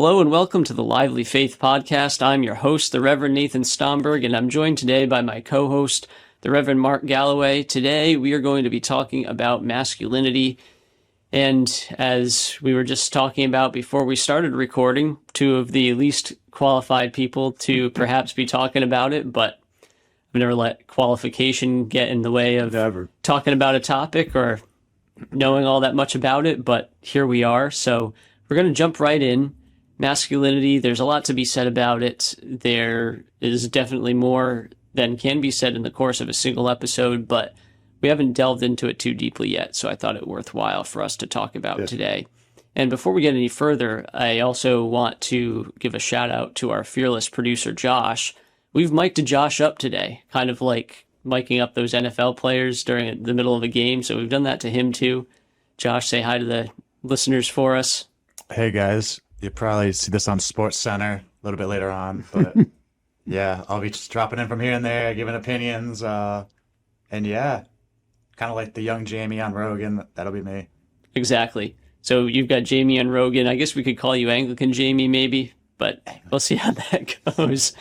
Hello and welcome to the Lively Faith Podcast. I'm your host, the Reverend Nathan Stomberg, and I'm joined today by my co-host, the Reverend Mark Galloway. Today we are going to be talking about masculinity. And as we were just talking about before we started recording, two of the least qualified people to perhaps be talking about it, but I've never let qualification get in the way of talking about a topic or knowing all that much about it, but here we are. So we're going to jump right in. Masculinity, there's a lot to be said about it. There is definitely more than can be said in the course of a single episode, but we haven't delved into it too deeply yet, so I thought it worthwhile for us to talk about today. And before we get any further, I also want to give a shout out to our fearless producer, Josh. We've mic'd Josh up today, kind of like miking up those NFL players during the middle of a game, so we've done that to him too. Josh, say hi to the listeners for us. Hey guys, you probably see this on Sports Center a little bit later on, but yeah, I'll be just dropping in from here and there, giving opinions, and yeah, kind of like the young Jamie on Rogan. That'll be me. Exactly. So you've got Jamie on Rogan. I guess we could call you Anglican Jamie maybe, but we'll see how that goes.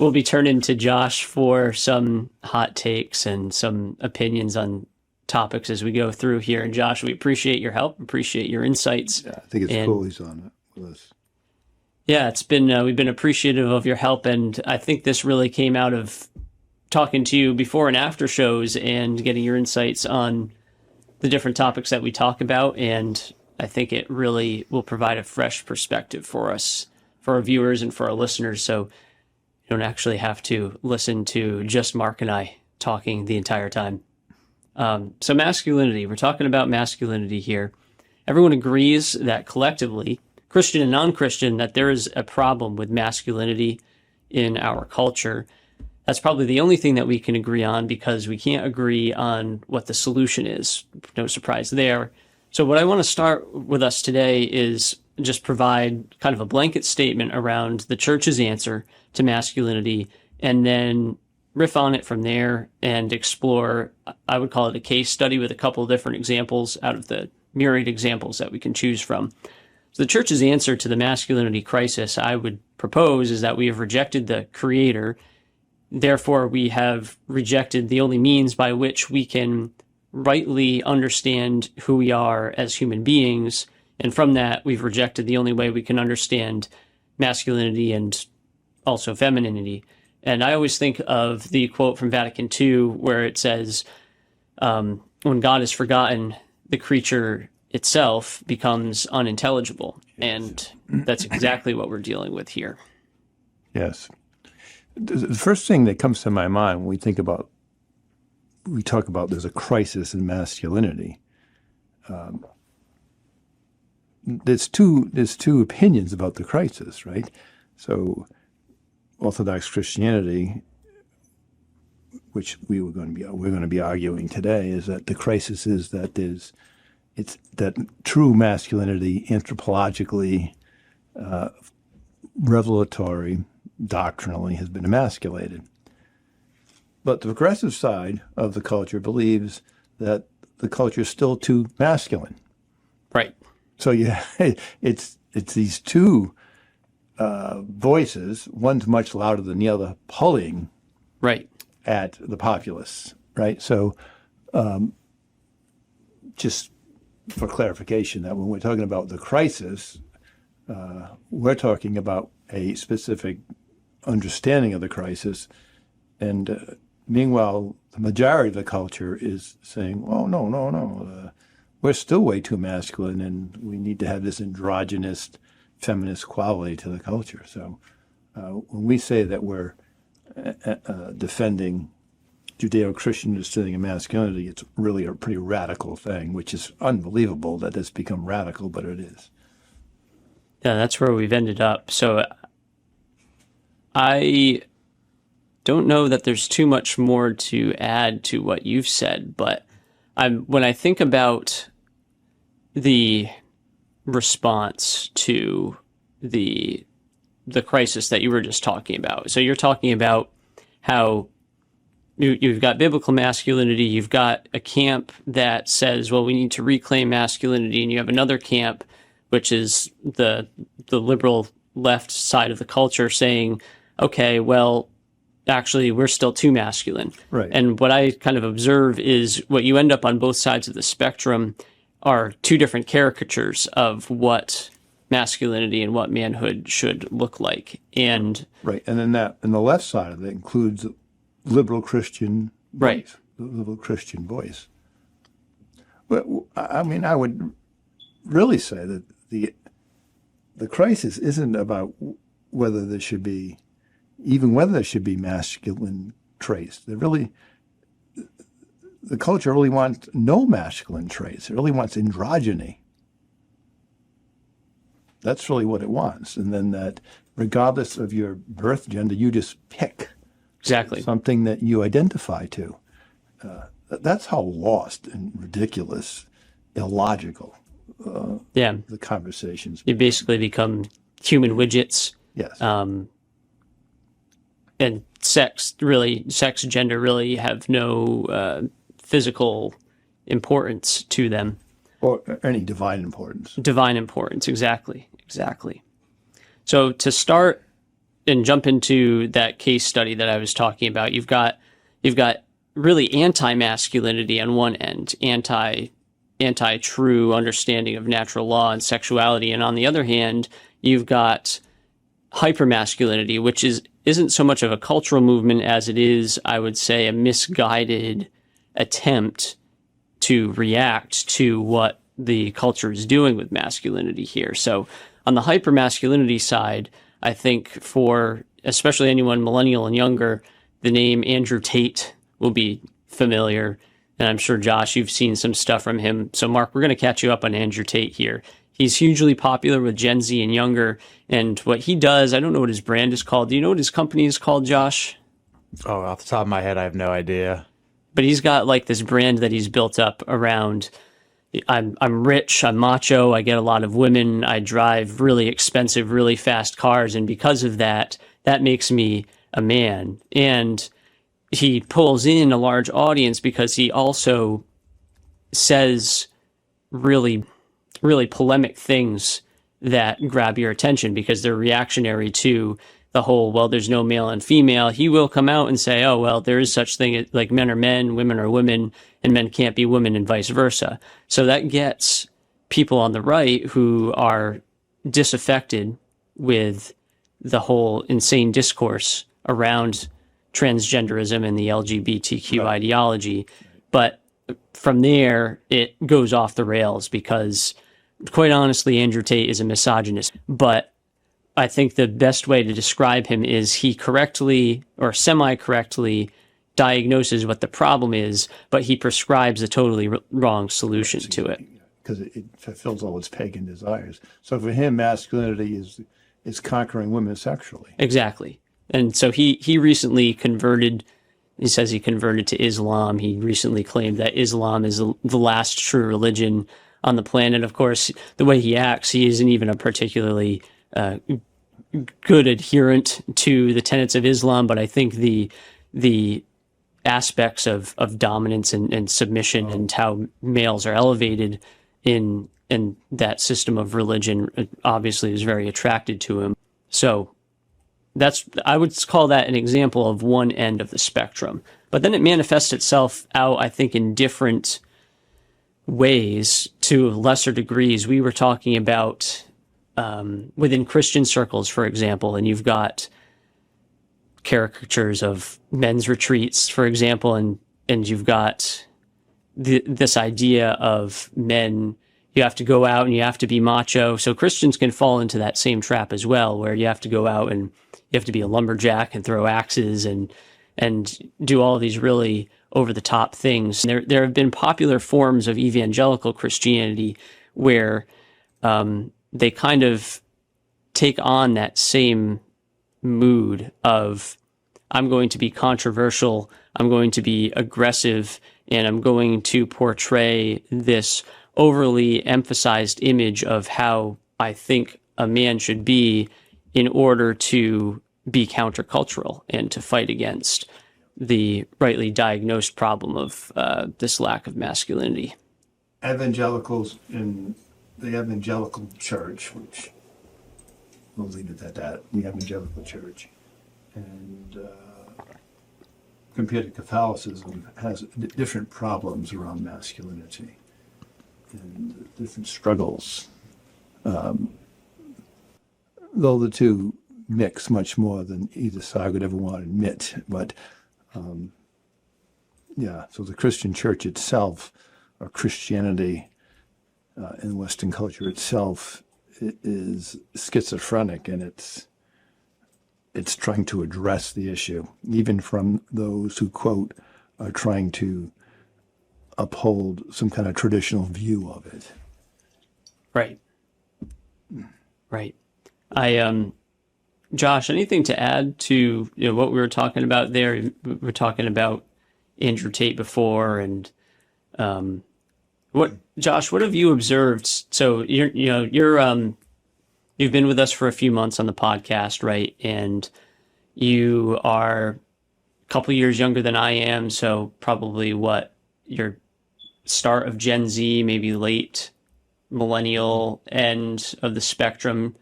We'll be turning to Josh for some hot takes and some opinions on topics as we go through here. And Josh, we appreciate your help, appreciate your insights. Yeah, I think it's cool he's on it with us. Yeah, it's been we've been appreciative of your help, and I think this really came out of talking to you before and after shows and getting your insights on the different topics that we talk about, and I think it really will provide a fresh perspective for us, for our viewers and for our listeners, so you don't actually have to listen to just Mark and I talking the entire time. So masculinity, we're talking about masculinity here. Everyone agrees that collectively, Christian and non-Christian, that there is a problem with masculinity in our culture. That's probably the only thing that we can agree on because we can't agree on what the solution is. No surprise there. So what I want to start with us today is just provide kind of a blanket statement around the church's answer to masculinity and then riff on it from there and explore, I would call it a case study with a couple of different examples out of the myriad examples that we can choose from. So the church's answer to the masculinity crisis, I would propose, is that we have rejected the creator. Therefore, we have rejected the only means by which we can rightly understand who we are as human beings. And from that, we've rejected the only way we can understand masculinity and also femininity. And I always think of the quote from Vatican II where it says, when God is forgotten, the creature itself becomes unintelligible. Yes. And that's exactly what we're dealing with here. Yes. The first thing that comes to my mind when we talk about there's a crisis in masculinity. There's two opinions about the crisis, right? So Orthodox Christianity, which we're going to be arguing today, is that the crisis is that it's that true masculinity, anthropologically, revelatory, doctrinally, has been emasculated. But the progressive side of the culture believes that the culture is still too masculine. Right. So it's these two voices, one's much louder than the other, pulling right at the populace, right? So just for clarification, that when we're talking about the crisis, we're talking about a specific understanding of the crisis. And meanwhile, the majority of the culture is saying, well, no, we're still way too masculine and we need to have this androgynous feminist quality to the culture. So when we say that we're defending Judeo-Christian understanding of masculinity, it's really a pretty radical thing, which is unbelievable that it's become radical, but it is. Yeah, that's where we've ended up. So I don't know that there's too much more to add to what you've said, but when I think about the response to the crisis that you were just talking about. So you're talking about how you've got biblical masculinity, you've got a camp that says, well, we need to reclaim masculinity, and you have another camp which is the liberal left side of the culture saying, okay, well, actually, we're still too masculine. Right. And what I kind of observe is what you end up on both sides of the spectrum are two different caricatures of what masculinity and what manhood should look like. And right. And then and the left side of it includes liberal Christian voice, right. The liberal Christian voice. But I mean, I would really say that the crisis isn't about whether there should be masculine traits. The culture really wants no masculine traits. It really wants androgyny. That's really what it wants. And then that regardless of your birth gender, you just pick exactly something that you identify to. That's how lost and ridiculous, illogical the conversations. You basically become human widgets. Yes. And sex, gender really have no physical importance to them. Or any divine importance. Divine importance, exactly. So to start and jump into that case study that I was talking about, you've got really anti-masculinity on one end, anti-true understanding of natural law and sexuality, and on the other hand, you've got hyper-masculinity, which isn't so much of a cultural movement as it is, I would say, a misguided attempt to react to what the culture is doing with masculinity here. So on the hyper-masculinity side, I think for especially anyone millennial and younger, the name Andrew Tate will be familiar. And I'm sure, Josh, you've seen some stuff from him. So, Mark, we're going to catch you up on Andrew Tate here. He's hugely popular with Gen Z and younger. And what he does, I don't know what his brand is called. Do you know what his company is called, Josh? Oh, off the top of my head, I have no idea. But he's got like this brand that he's built up around, I'm rich, I'm macho, I get a lot of women, I drive really expensive, really fast cars. And because of that, that makes me a man. And he pulls in a large audience because he also says really, really polemic things that grab your attention because they're reactionary to the whole, well, there's no male and female. He will come out and say, oh, well, there is such thing like men are men, women are women, and men can't be women and vice versa. So that gets people on the right who are disaffected with the whole insane discourse around transgenderism and the LGBTQ ideology. But from there, it goes off the rails because, quite honestly, Andrew Tate is a misogynist. But I think the best way to describe him is he correctly or semi-correctly diagnoses what the problem is, but he prescribes a totally wrong solution to it. Because it fulfills all its pagan desires. So for him, masculinity is conquering women sexually. Exactly. And so he recently converted, he says he converted to Islam. He recently claimed that Islam is the last true religion on the planet. Of course, the way he acts, he isn't even a particularly good adherent to the tenets of Islam, but I think the aspects of dominance and submission and how males are elevated in that system of religion obviously is very attracted to him. So I would call that an example of one end of the spectrum. But then it manifests itself out, I think, in different ways to lesser degrees. We were talking about within Christian circles, for example, and you've got caricatures of men's retreats, for example, and you've got this idea of men, you have to go out and you have to be macho. So Christians can fall into that same trap as well, where you have to go out and you have to be a lumberjack and throw axes and do all of these really over-the-top things. There have been popular forms of evangelical Christianity where they kind of take on that same mood of, I'm going to be controversial, I'm going to be aggressive, and I'm going to portray this overly emphasized image of how I think a man should be in order to be countercultural and to fight against the rightly diagnosed problem of this lack of masculinity. Evangelicals in the evangelical church, which we'll leave it at that, the evangelical church, and compared to Catholicism, has different problems around masculinity and different struggles. Though the two mix much more than either side would ever want to admit. But so the Christian church itself, or Christianity in Western culture itself, is schizophrenic, and it's trying to address the issue, even from those who, quote, are trying to uphold some kind of traditional view of it. Right. Right. Josh, anything to add to what we were talking about there? We were talking about Andrew Tate before, and Josh, what have you observed? So you've been with us for a few months on the podcast, right? And you are a couple years younger than I am, so probably your start of Gen Z, maybe late millennial end of the spectrum.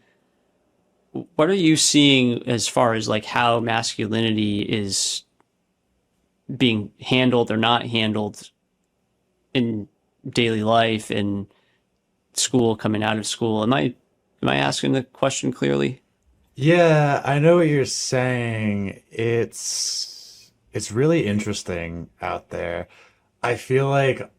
What are you seeing as far as like how masculinity is being handled or not handled in daily life, in school, coming out of school? Am I asking the question clearly? Yeah, I know what you're saying. It's really interesting out there. I feel like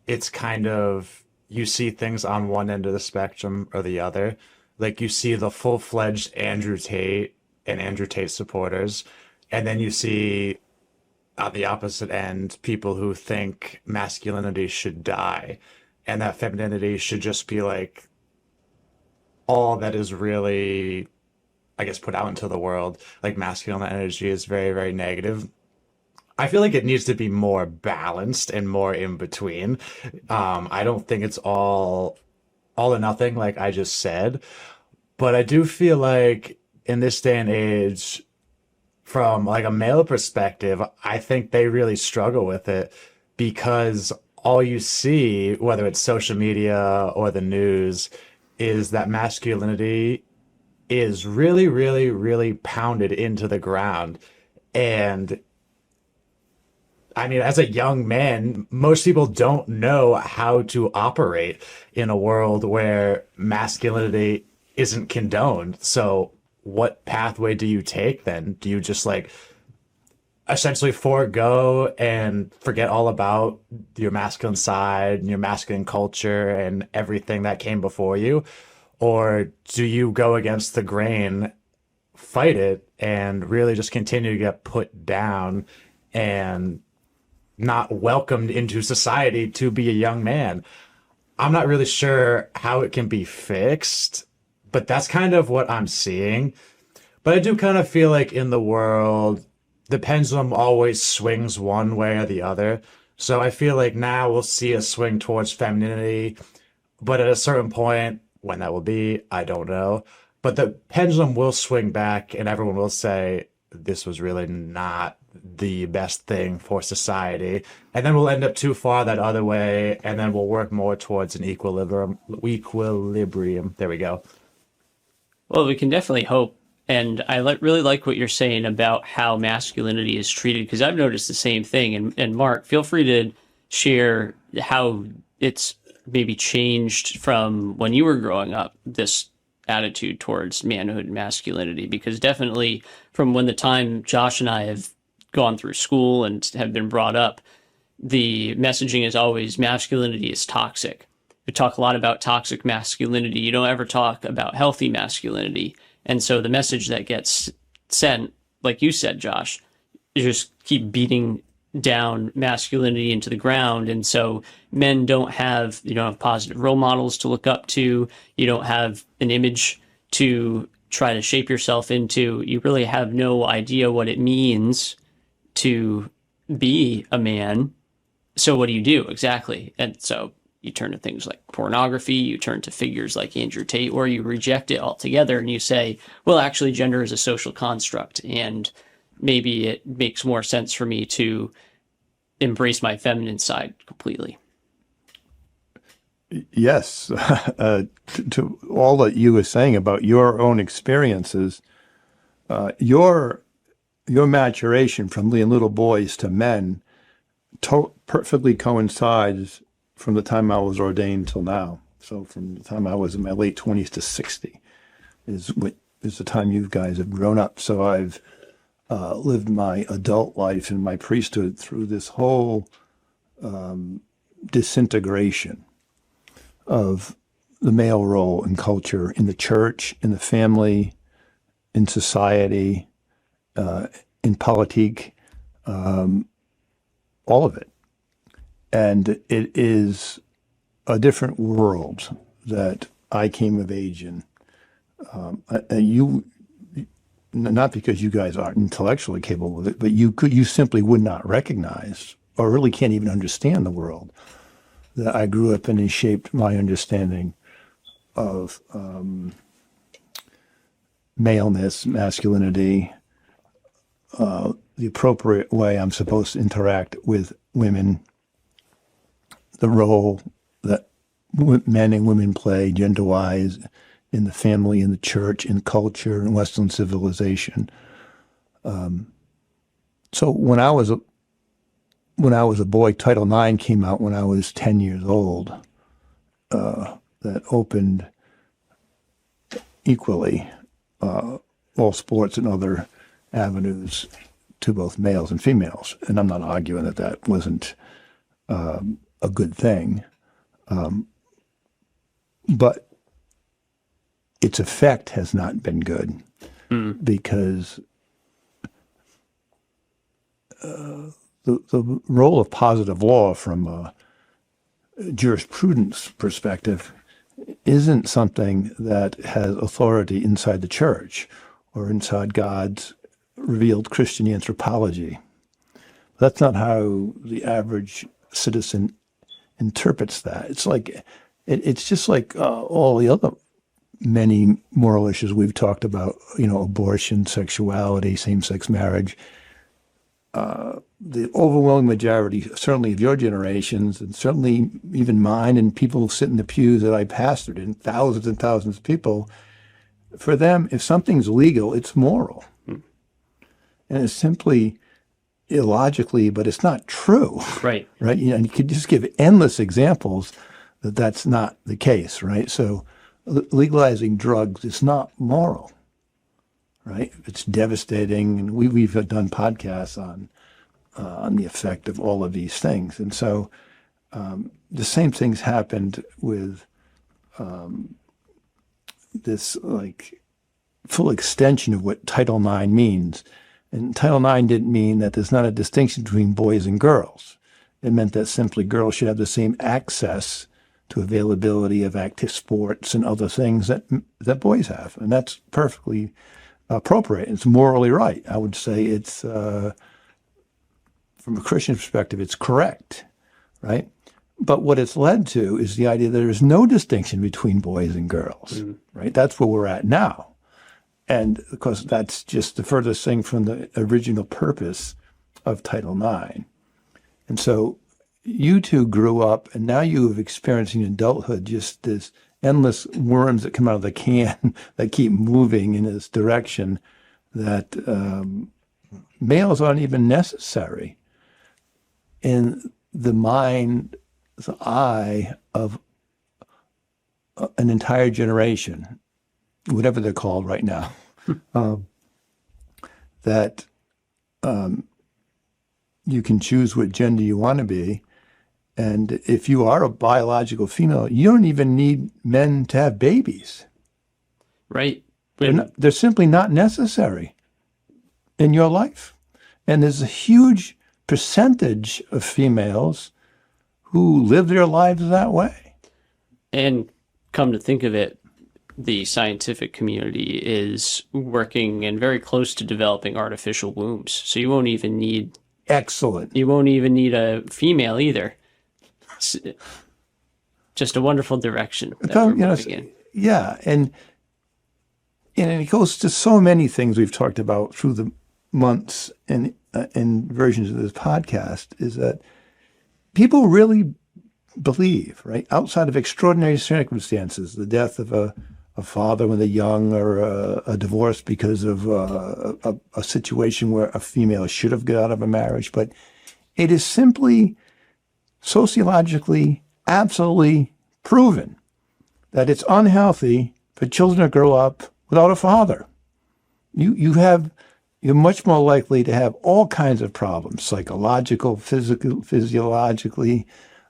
it's kind of, you see things on one end of the spectrum or the other. Like you see the full-fledged Andrew Tate and Andrew Tate supporters, and then you see on the opposite end people who think masculinity should die and that femininity should just be like all that is really, I guess, put out into the world. Like masculine energy is very, very negative. I feel like it needs to be more balanced and more in between. I don't think it's all or nothing, like I just said. But I do feel like in this day and age, from like a male perspective, I think they really struggle with it because all you see, whether it's social media or the news, is that masculinity is really, really, really pounded into the ground. And I mean, as a young man, most people don't know how to operate in a world where masculinity isn't condoned. So what pathway do you take then? Do you just like essentially forego and forget all about your masculine side and your masculine culture and everything that came before you? Or do you go against the grain, fight it, and really just continue to get put down and not welcomed into society to be a young man? I'm not really sure how it can be fixed, but that's kind of what I'm seeing. But I do kind of feel like in the world, the pendulum always swings one way or the other. So I feel like now we'll see a swing towards femininity, but at a certain point, when that will be, I don't know. But the pendulum will swing back and everyone will say, this was really not the best thing for society. And then we'll end up too far that other way, and then we'll work more towards an equilibrium. There we go. Well, we can definitely hope. And I really like what you're saying about how masculinity is treated, because I've noticed the same thing. And Mark, feel free to share how it's maybe changed from when you were growing up, this attitude towards manhood and masculinity, because definitely from when the time Josh and I have gone through school and have been brought up, the messaging is always masculinity is toxic. We talk a lot about toxic masculinity. You don't ever talk about healthy masculinity. And so the message that gets sent, like you said, Josh, you just keep beating down masculinity into the ground. And so men you don't have positive role models to look up to. You don't have an image to try to shape yourself into. You really have no idea what it means to be a man. So what do you do exactly? And so you turn to things like pornography, you turn to figures like Andrew Tate, or you reject it altogether and you say, well, actually, gender is a social construct, and maybe it makes more sense for me to embrace my feminine side completely. Yes, to all that you were saying about your own experiences, your maturation from being little boys to men perfectly coincides from the time I was ordained till now. So from the time I was in my late 20s to 60 is the time you guys have grown up. So I've lived my adult life and my priesthood through this whole disintegration of the male role in culture, in the church, in the family, in society, in politique, all of it. And it is a different world that I came of age in. You, not because you guys aren't intellectually capable of it, but you simply would not recognize or really can't even understand the world that I grew up in and shaped my understanding of maleness, masculinity, the appropriate way I'm supposed to interact with women, the role that men and women play gender-wise in the family, in the church, in culture, in Western civilization. So when I was a boy, Title IX came out when I was 10 years old. That opened equally all sports and other avenues to both males and females. And I'm not arguing that that wasn't a good thing. But its effect has not been good because the role of positive law from a jurisprudence perspective isn't something that has authority inside the church or inside God's revealed Christian anthropology. That's not how the average citizen interprets that. It's just like all the other many moral issues we've talked about, abortion, sexuality, same-sex marriage. The overwhelming majority, certainly of your generations, and certainly even mine and people who sit in the pews that I pastored in, thousands and thousands of people, for them, if something's legal, it's moral. And it's simply illogically, but it's not true. Right. Right? And you could just give endless examples that that's not the case, right? So legalizing drugs is not moral, right? It's devastating. And we've done podcasts on the effect of all of these things. And so the same things happened with this full extension of what Title IX means. And Title IX didn't mean that there's not a distinction between boys and girls. It meant that simply girls should have the same access to availability of active sports and other things that boys have. And that's perfectly appropriate. It's morally right. I would say it's, from a Christian perspective, it's correct, right? But what it's led to is the idea that there's no distinction between boys and girls, right? That's where we're at now. And of course, that's just the furthest thing from the original purpose of Title IX. And so you two grew up, and now you have experienced in adulthood just this endless worms that come out of the can that keep moving in this direction that males aren't even necessary in the mind's eye of an entire generation, whatever they're called right now, that you can choose what gender you want to be. And if you are a biological female, you don't even need men to have babies. Right. They're simply not necessary in your life. And there's a huge percentage of females who live their lives that way. And come to think of it, the scientific community is working and very close to developing artificial wombs. So you won't even need... Excellent. You won't even need a female either. It's just a wonderful direction that we're moving in. Yeah, and it goes to so many things we've talked about through the months and versions of this podcast, is that people really believe, right? Outside of extraordinary circumstances, the death of a father when they're young, or a divorce because of a situation where a female should have got out of a marriage. But it is simply sociologically absolutely proven that it's unhealthy for children to grow up without a father. You're much more likely to have all kinds of problems, psychological, physical, physiologically,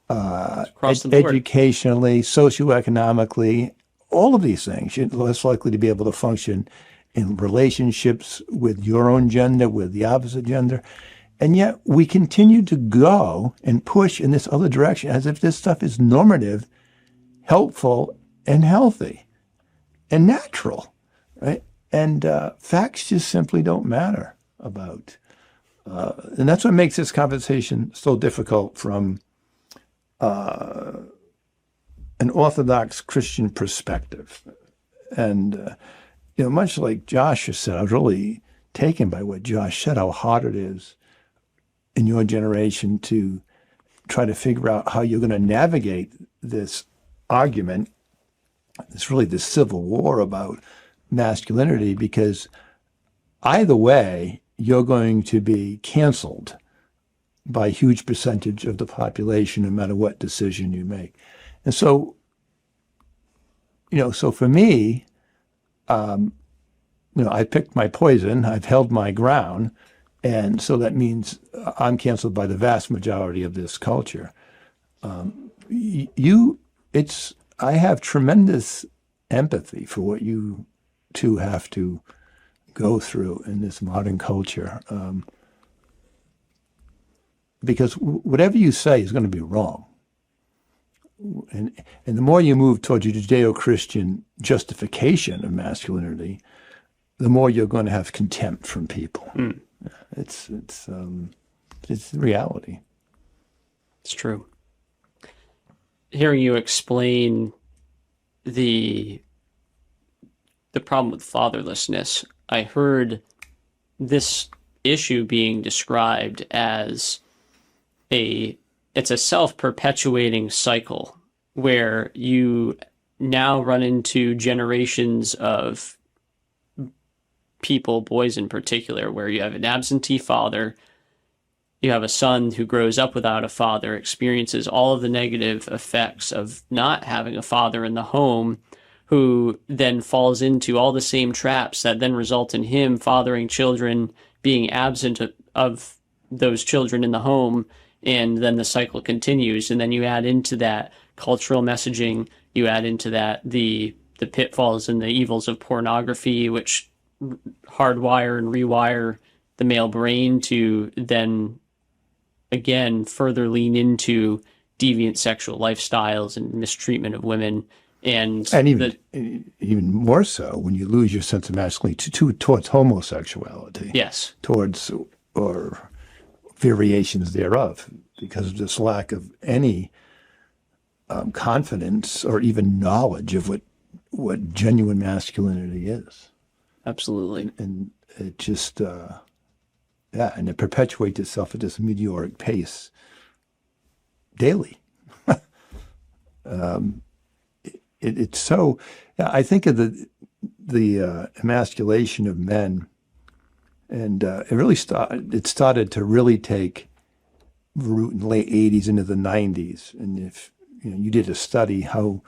educationally, socioeconomically, all of these things. You're less likely to be able to function in relationships with your own gender, with the opposite gender. And yet we continue to go and push in this other direction as if this stuff is normative, helpful, and healthy and natural, right? And facts just simply don't matter about. And that's what makes this conversation so difficult from an Orthodox Christian perspective. And, much like Josh has said, I was really taken by what Josh said, how hard it is in your generation to try to figure out how you're going to navigate this argument. It's really this civil war about masculinity, because either way, you're going to be canceled by a huge percentage of the population, no matter what decision you make. And so, so for me, I picked my poison, I've held my ground, and so that means I'm canceled by the vast majority of this culture. I have tremendous empathy for what you two have to go through in this modern culture, because whatever you say is going to be wrong. And the more you move towards a Judeo-Christian justification of masculinity, the more you're going to have contempt from people. Mm. It's reality. It's true. Hearing you explain the problem with fatherlessness, I heard this issue being described as it's a self-perpetuating cycle where you now run into generations of people, boys in particular, where you have an absentee father, you have a son who grows up without a father, experiences all of the negative effects of not having a father in the home, who then falls into all the same traps that then result in him fathering children, being absent of those children in the home, and then the cycle continues. And then you add into that cultural messaging, you add into that the pitfalls and the evils of pornography, which hardwire and rewire the male brain to then again further lean into deviant sexual lifestyles and mistreatment of women. And even more so when you lose your sense of masculinity towards homosexuality. Yes. Towards, or variations thereof, because of this lack of any confidence or even knowledge of what genuine masculinity is. Absolutely. And it just, and it perpetuates itself at this meteoric pace daily. It's so, I think of the emasculation of men, and it started to really take root in the late 80s into the 90s. And if you did a study how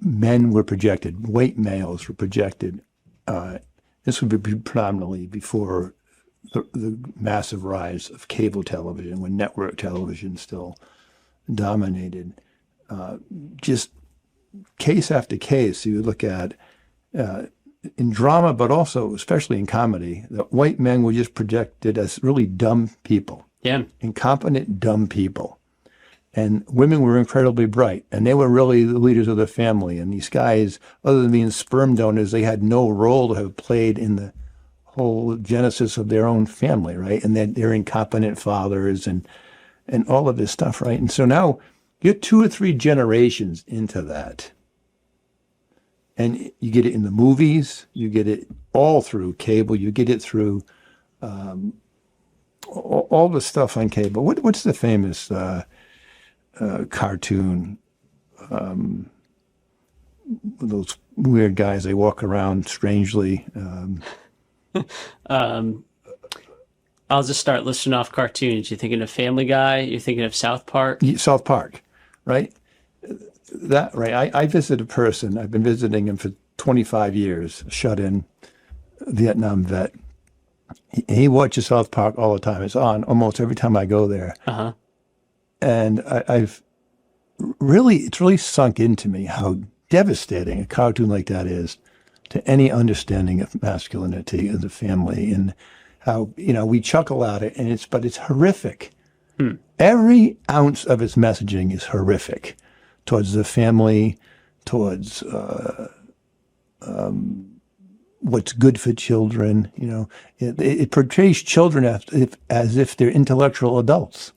men were projected, white males were projected, this would be predominantly before the massive rise of cable television, when network television still dominated. Just case after case, you look at in drama, but also especially in comedy, that white men were just projected as really dumb people. Yeah. Incompetent, dumb people. And women were incredibly bright, and they were really the leaders of the family. And these guys, other than being sperm donors, they had no role to have played in the whole genesis of their own family, right? And they're incompetent fathers and all of this stuff, right? And so now you're 2 or 3 generations into that. And you get it in the movies, you get it all through cable, you get it through all the stuff on cable. What's the famous cartoon. Those weird guys, they walk around strangely. I'll just start listing off cartoons. You're thinking of Family Guy. You're thinking of South Park. South Park, right? That right. I visit a person. I've been visiting him for 25 years. Shut-in Vietnam vet. He watches South Park all the time. It's on almost every time I go there. Uh-huh. And it's really sunk into me how devastating a cartoon like that is to any understanding of masculinity of the family, and how, we chuckle at it, but it's horrific. Every ounce of its messaging is horrific towards the family, towards what's good for children. It portrays children as if they're intellectual adults.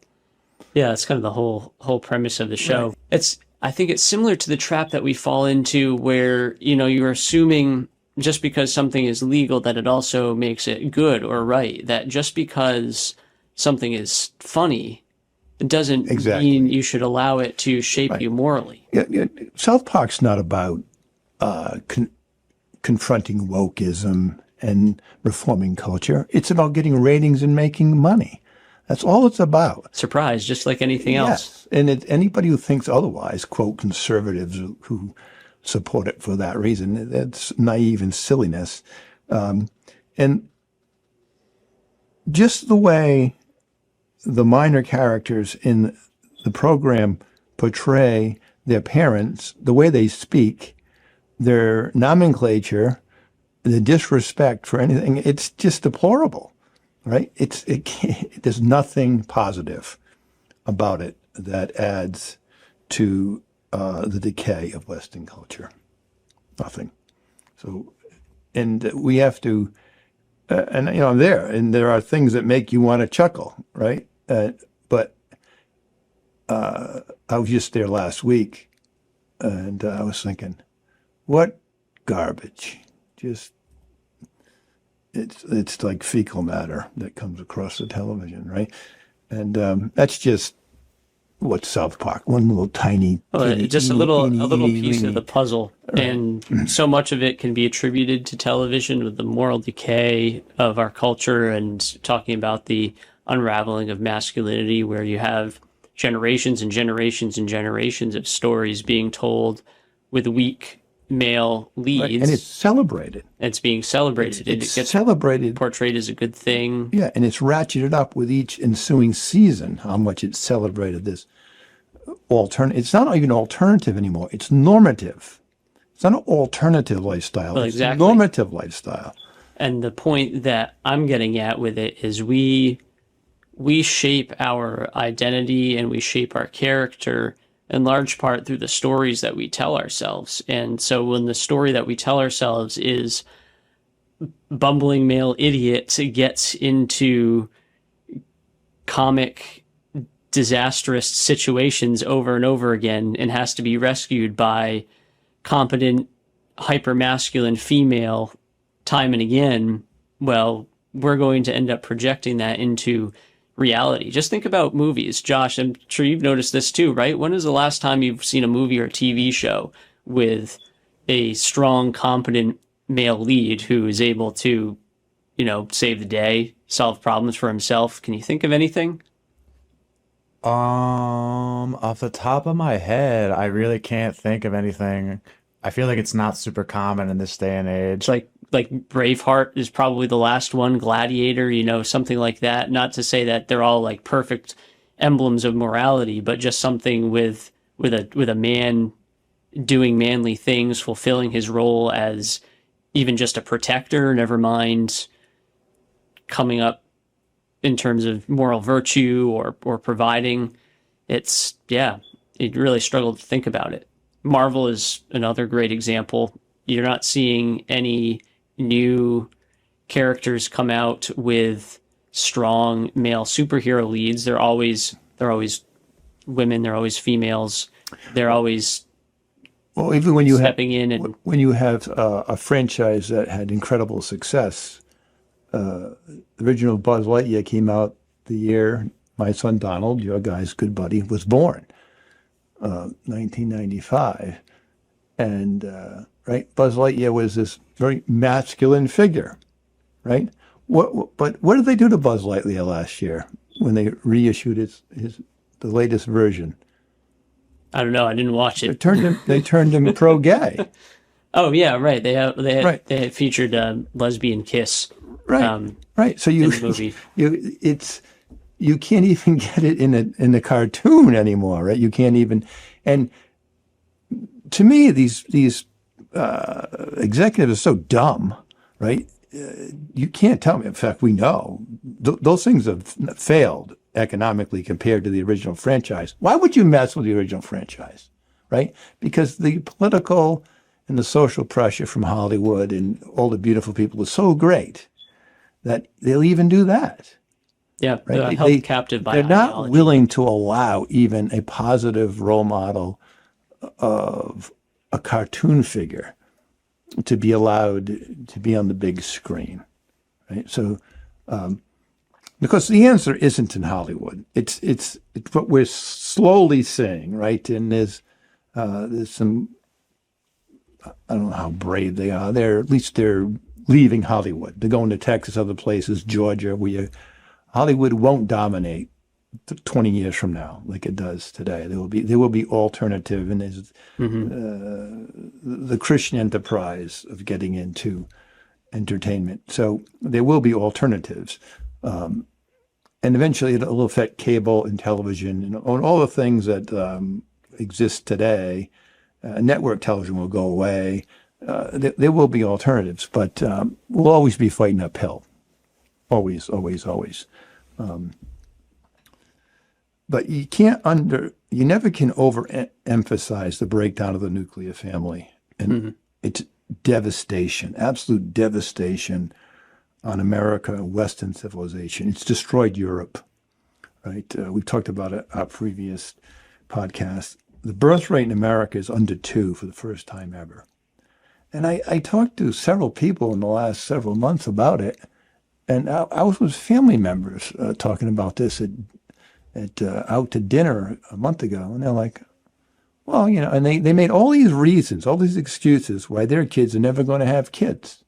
Yeah, that's kind of the whole premise of the show. Right. I think it's similar to the trap that we fall into where, you're assuming just because something is legal that it also makes it good or right. That just because something is funny, it doesn't mean you should allow it to shape you morally. Yeah. South Park's not about confronting wokeism and reforming culture. It's about getting ratings and making money. That's all it's about. Surprise, just like anything else. And anybody who thinks otherwise, quote, conservatives who support it for that reason, that's naive and silliness. And just the way the minor characters in the program portray their parents, the way they speak, their nomenclature, the disrespect for anything, it's just deplorable. Right? There's nothing positive about it that adds to the decay of Western culture. Nothing. So, and we have to, I'm there, and there are things that make you want to chuckle, right? But I was just there last week, and I was thinking, what garbage? It's like fecal matter that comes across the television, right? And that's just what South Park, one little tiny, just a little piece of the puzzle, right. And so much of it can be attributed to television with the moral decay of our culture, and talking about the unraveling of masculinity, where you have generations and generations and generations of stories being told with weak male leads. Right. And it's celebrated. It's being celebrated. It gets celebrated. Portrayed as a good thing. Yeah, and it's ratcheted up with each ensuing season, how much it's celebrated this alternative. It's not even alternative anymore. It's normative. It's not an alternative lifestyle. Well, exactly. It's a normative lifestyle. And the point that I'm getting at with it is we shape our identity and we shape our character in large part through the stories that we tell ourselves. And so when the story that we tell ourselves is bumbling male idiot gets into comic, disastrous situations over and over again and has to be rescued by competent, hyper-masculine female time and again, well, we're going to end up projecting that into reality. Just think about movies. Josh, I'm sure you've noticed this too, right? When is the last time you've seen a movie or a TV show with a strong, competent male lead who is able to, save the day, solve problems for himself? Can you think of anything? Off the top of my head, I really can't think of anything. I feel like it's not super common in this day and age. It's like Braveheart is probably the last one, Gladiator, something like that. Not to say that they're all like perfect emblems of morality, but just something with a man doing manly things, fulfilling his role as even just a protector, never mind coming up in terms of moral virtue or providing. You'd really struggle to think about it. Marvel is another great example. You're not seeing any new characters come out with strong male superhero leads. They're always women. They're always females. They're always even when you stepping in and when you have a franchise that had incredible success. The original Buzz Lightyear came out the year my son Donald, your guy's good buddy, was born. 1995. And, right, Buzz Lightyear was this very masculine figure, right? But what did they do to Buzz Lightyear last year when they reissued the latest version? I don't know. I didn't watch it. They turned him pro-gay. Oh yeah, right. They had Right. they had featured lesbian kiss. Right. Right. So in the movie. You can't even get it in the cartoon anymore, right? You can't even. And to me, these executives are so dumb, right? You can't tell me. In fact, we know those things have failed economically compared to the original franchise. Why would you mess with the original franchise, right? Because the political and the social pressure from Hollywood and all the beautiful people is so great that they'll even do that. Yeah, right? they're held captive by They're not ideology. willing to allow even a positive role model of a cartoon figure to be allowed to be on the big screen, right? So, because the answer isn't in Hollywood, it's what we're slowly seeing, right? And there's some, I don't know how brave they are. At least they're leaving Hollywood. They're going to Texas, other places, Georgia, where Hollywood won't dominate 20 years from now like it does today. There will be alternative, and there's the Christian enterprise of getting into entertainment. So there will be alternatives. And eventually it'll affect cable and television and all the things that exist today. Network television will go away. There will be alternatives, but we'll always be fighting uphill. Always, always, always. But you never can overemphasize the breakdown of the nuclear family. And it's devastation, absolute devastation on America, Western civilization. It's destroyed Europe, right? We've talked about it our previous podcast. The birth rate in America is under 2 for the first time ever. And I talked to several people in the last several months about it. And I was with family members talking about this out to dinner a month ago. And they're like, well, and they made all these reasons, all these excuses why their kids are never going to have kids.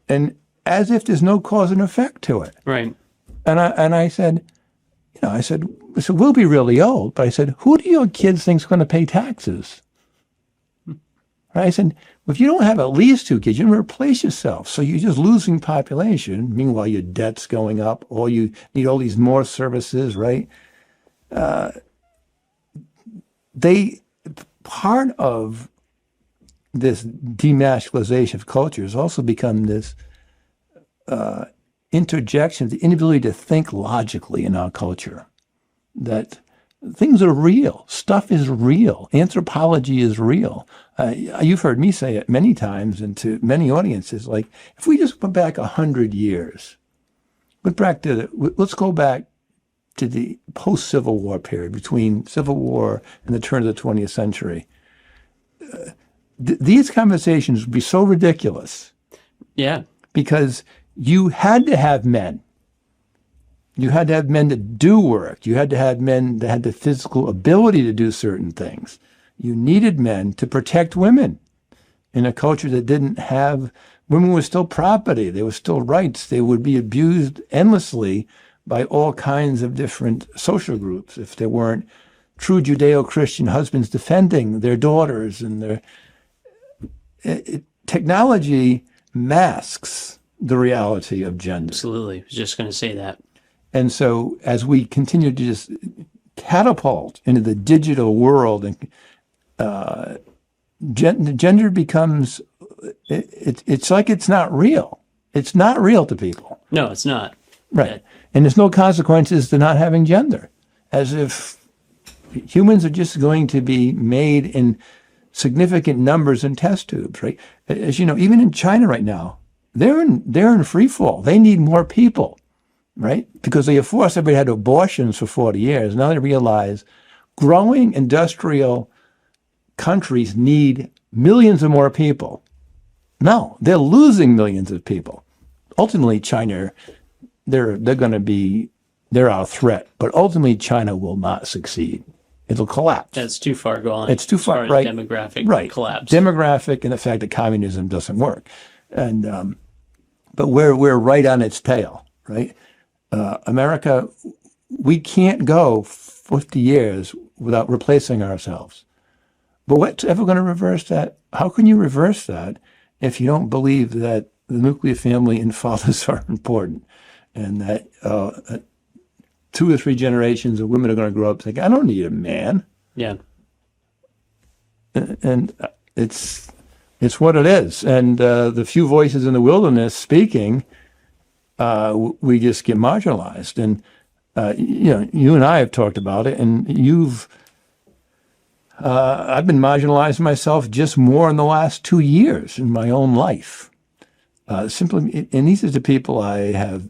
And as if there's no cause and effect to it. Right. And I said, so we'll be really old. But I said, who do your kids think's going to pay taxes? Right? I said, if you don't have at least 2 kids, you're going to replace yourself. So you're just losing population. Meanwhile, your debt's going up, or you need all these more services, right? Part of this demasculization of culture has also become this interjection, the inability to think logically in our culture, that things are real, stuff is real, anthropology is real. You've heard me say it many times and to many audiences, like, if we just went back 100 years, let's go back to the post-Civil War period, between Civil War and the turn of the 20th century. These conversations would be so ridiculous. Yeah. Because you had to have men. You had to have men to do work. You had to have men that had the physical ability to do certain things. You needed men to protect women in a culture that didn't have, women were still property. There were still rights. They would be abused endlessly by all kinds of different social groups if there weren't true Judeo-Christian husbands defending their daughters. And technology masks the reality of gender. Absolutely. I was just going to say that. And so as we continue to just catapult into the digital world, and gender becomes, it's like it's not real. It's not real to people. No, it's not. Right. And there's no consequences to not having gender, as if humans are just going to be made in significant numbers in test tubes, right? As you know, even in China right now, they're in free fall. They need more people, right? Because they have forced everybody to have abortions for 40 years. Now they realize growing industrial countries need millions of more people. No, they're losing millions of people. Ultimately, China, they're our threat, but ultimately China will not succeed. it'll collapse. That's too far gone. It's too far, as right? Demographic collapse. Demographic, and the fact that communism doesn't work, and but we're right on its tail, right? America, we can't go 50 years without replacing ourselves. But what's ever going to reverse that? How can you reverse that if you don't believe that the nuclear family and fathers are important, and that 2 or 3 generations of women are going to grow up thinking, I don't need a man. Yeah. And it's what it is. And the few voices in the wilderness speaking, we just get marginalized. And you and I have talked about it, and I've been marginalized myself just more in the last 2 years in my own life. Simply, and these are the people I have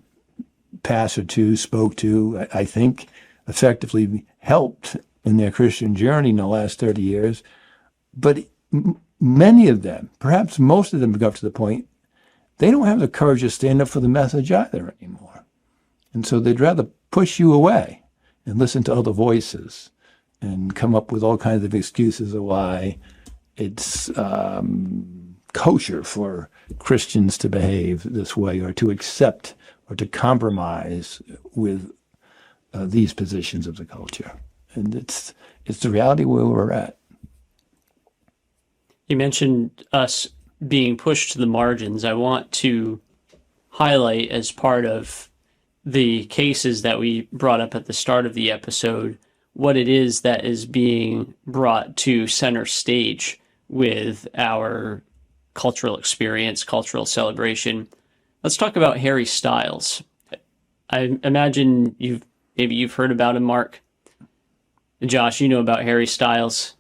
pastored to, spoke to, I think effectively helped in their Christian journey in the last 30 years. But many of them, perhaps most of them, have got to the point they don't have the courage to stand up for the message either anymore. And so they'd rather push you away and listen to other voices and come up with all kinds of excuses of why it's kosher for Christians to behave this way, or to accept or to compromise with these positions of the culture. And it's the reality where we're at. You mentioned us being pushed to the margins. I want to highlight, as part of the cases that we brought up at the start of the episode, what it is that is being brought to center stage with our cultural experience, cultural celebration. Let's talk about Harry Styles. I imagine you've heard about him, Mark. Josh, you know about Harry Styles.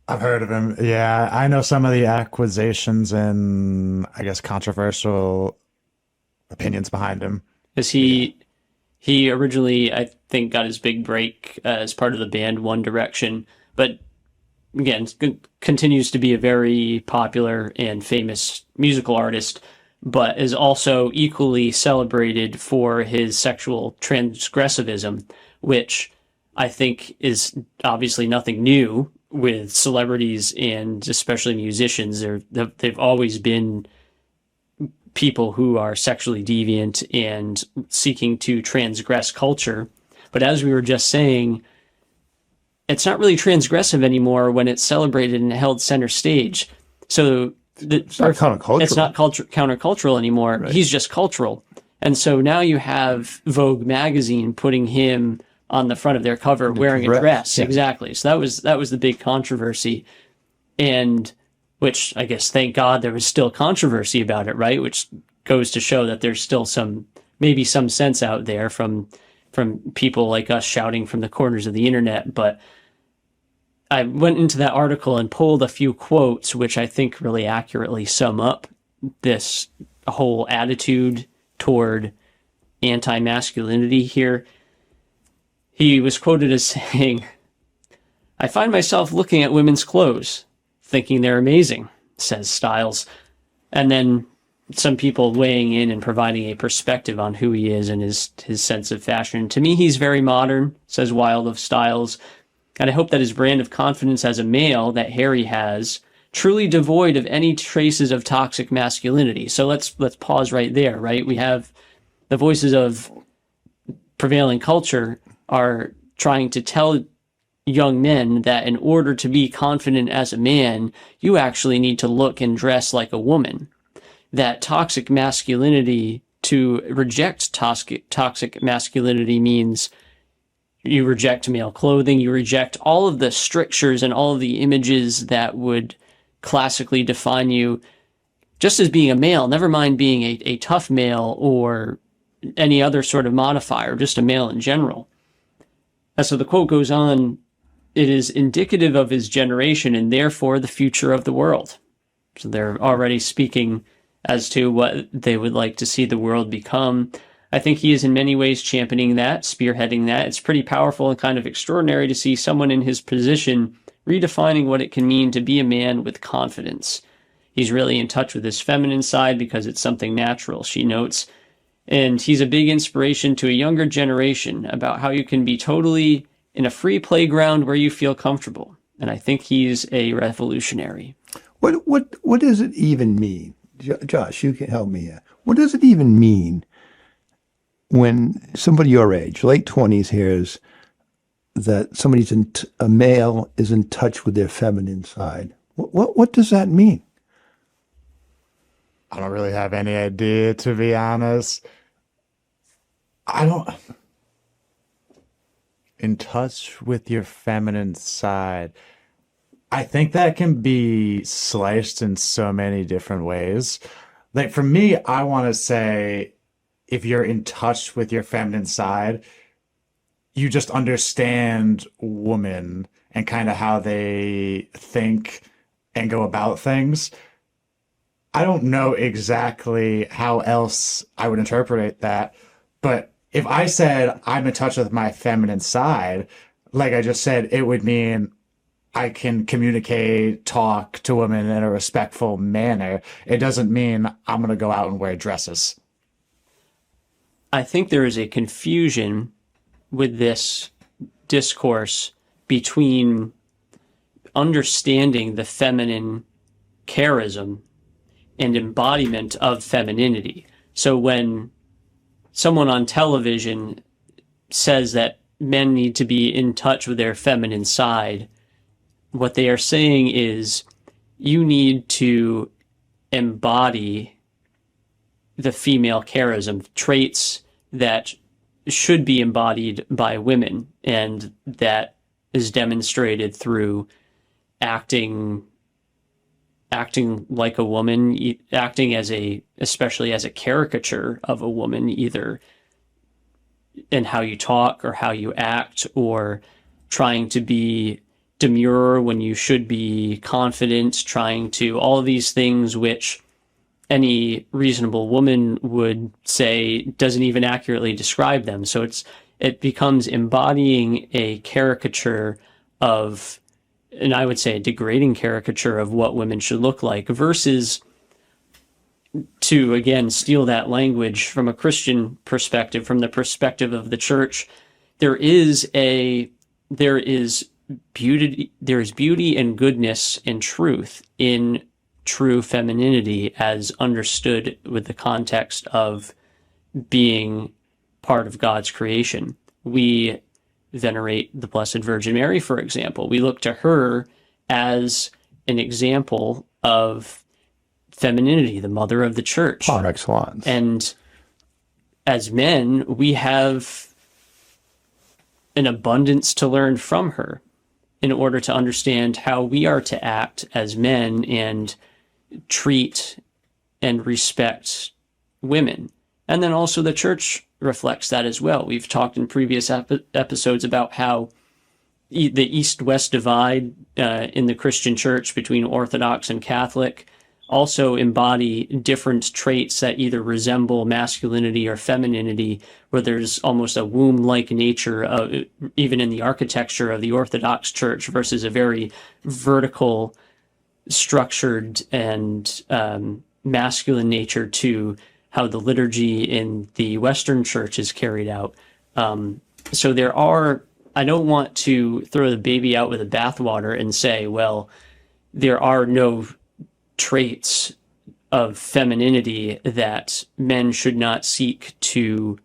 I've heard of him. Yeah, I know some of the accusations and, I guess, controversial opinions behind him. Is he originally, I think, got his big break as part of the band One Direction, but again, continues to be a very popular and famous musical artist, but is also equally celebrated for his sexual transgressivism, which I think is obviously nothing new with celebrities and especially musicians. They've always been people who are sexually deviant and seeking to transgress culture. But as we were just saying, it's not really transgressive anymore when it's celebrated and held center stage. So it's not countercultural. It's not countercultural anymore. Right. He's just cultural. And so now you have Vogue magazine putting him on the front of their cover wearing a dress. Yeah. Exactly. So that was the big controversy. And which, I guess, thank God there was still controversy about it, right? Which goes to show that there's still maybe some sense out there from people like us shouting from the corners of the internet. But I went into that article and pulled a few quotes, which I think really accurately sum up this whole attitude toward anti-masculinity here. He was quoted as saying, "I find myself looking at women's clothes, thinking they're amazing," says Styles. And then some people weighing in and providing a perspective on who he is and his sense of fashion. "To me, he's very modern," says Wilde of Styles. "And I hope that his brand of confidence as a male that Harry has, truly devoid of any traces of toxic masculinity." So let's pause right there, right? We have the voices of prevailing culture are trying to tell young men that in order to be confident as a man, you actually need to look and dress like a woman. That toxic masculinity, to reject toxic masculinity means you reject male clothing, you reject all of the strictures and all of the images that would classically define you just as being a male, never mind being a tough male or any other sort of modifier, just a male in general. And so the quote goes on, "It is indicative of his generation and therefore the future of the world." So they're already speaking as to what they would like to see the world become. I think he is in many ways championing that, spearheading that. It's pretty powerful and kind of extraordinary to see someone in his position redefining what it can mean to be a man with confidence. He's really in touch with his feminine side because it's something natural, she notes. And he's a big inspiration to a younger generation about how you can be totally in a free playground where you feel comfortable. And I think he's a revolutionary. What does it even mean? Josh, you can help me here. What does it even mean when somebody your age, late 20s, hears that a male is in touch with their feminine side? What does that mean? I don't really have any idea, to be honest. In touch with your feminine side. I think that can be sliced in so many different ways. Like for me, I want to say if you're in touch with your feminine side, you just understand women and kind of how they think and go about things. I don't know exactly how else I would interpret that, but if I said I'm in touch with my feminine side, like I just said, it would mean I can communicate, talk to women in a respectful manner. It doesn't mean I'm going to go out and wear dresses. I think there is a confusion with this discourse between understanding the feminine charism and embodiment of femininity. So when someone on television says that men need to be in touch with their feminine side, what they are saying is you need to embody the female charism, traits that should be embodied by women, and that is demonstrated through acting like a woman, acting especially as a caricature of a woman, either in how you talk or how you act, or trying to be demure when you should be confident, all of these things which any reasonable woman would say doesn't even accurately describe them. So it becomes embodying a caricature of, and I would say a degrading caricature of what women should look like, versus, to again steal that language from a Christian perspective, from the perspective of the church, there is beauty and goodness and truth in true femininity as understood with the context of being part of God's creation. We venerate the Blessed Virgin Mary, for example. We look to her as an example of femininity, the mother of the church. Par excellence. And as men, we have an abundance to learn from her in order to understand how we are to act as men and treat and respect women. And then also the church reflects that as well. We've talked in previous episodes about how the East-West divide in the Christian church between Orthodox and Catholic also embody different traits that either resemble masculinity or femininity, where there's almost a womb-like nature, even in the architecture of the Orthodox Church, versus a very vertical, structured, and masculine nature to how the liturgy in the Western Church is carried out. So I don't want to throw the baby out with the bathwater and say, well, there are no traits of femininity that men should not seek to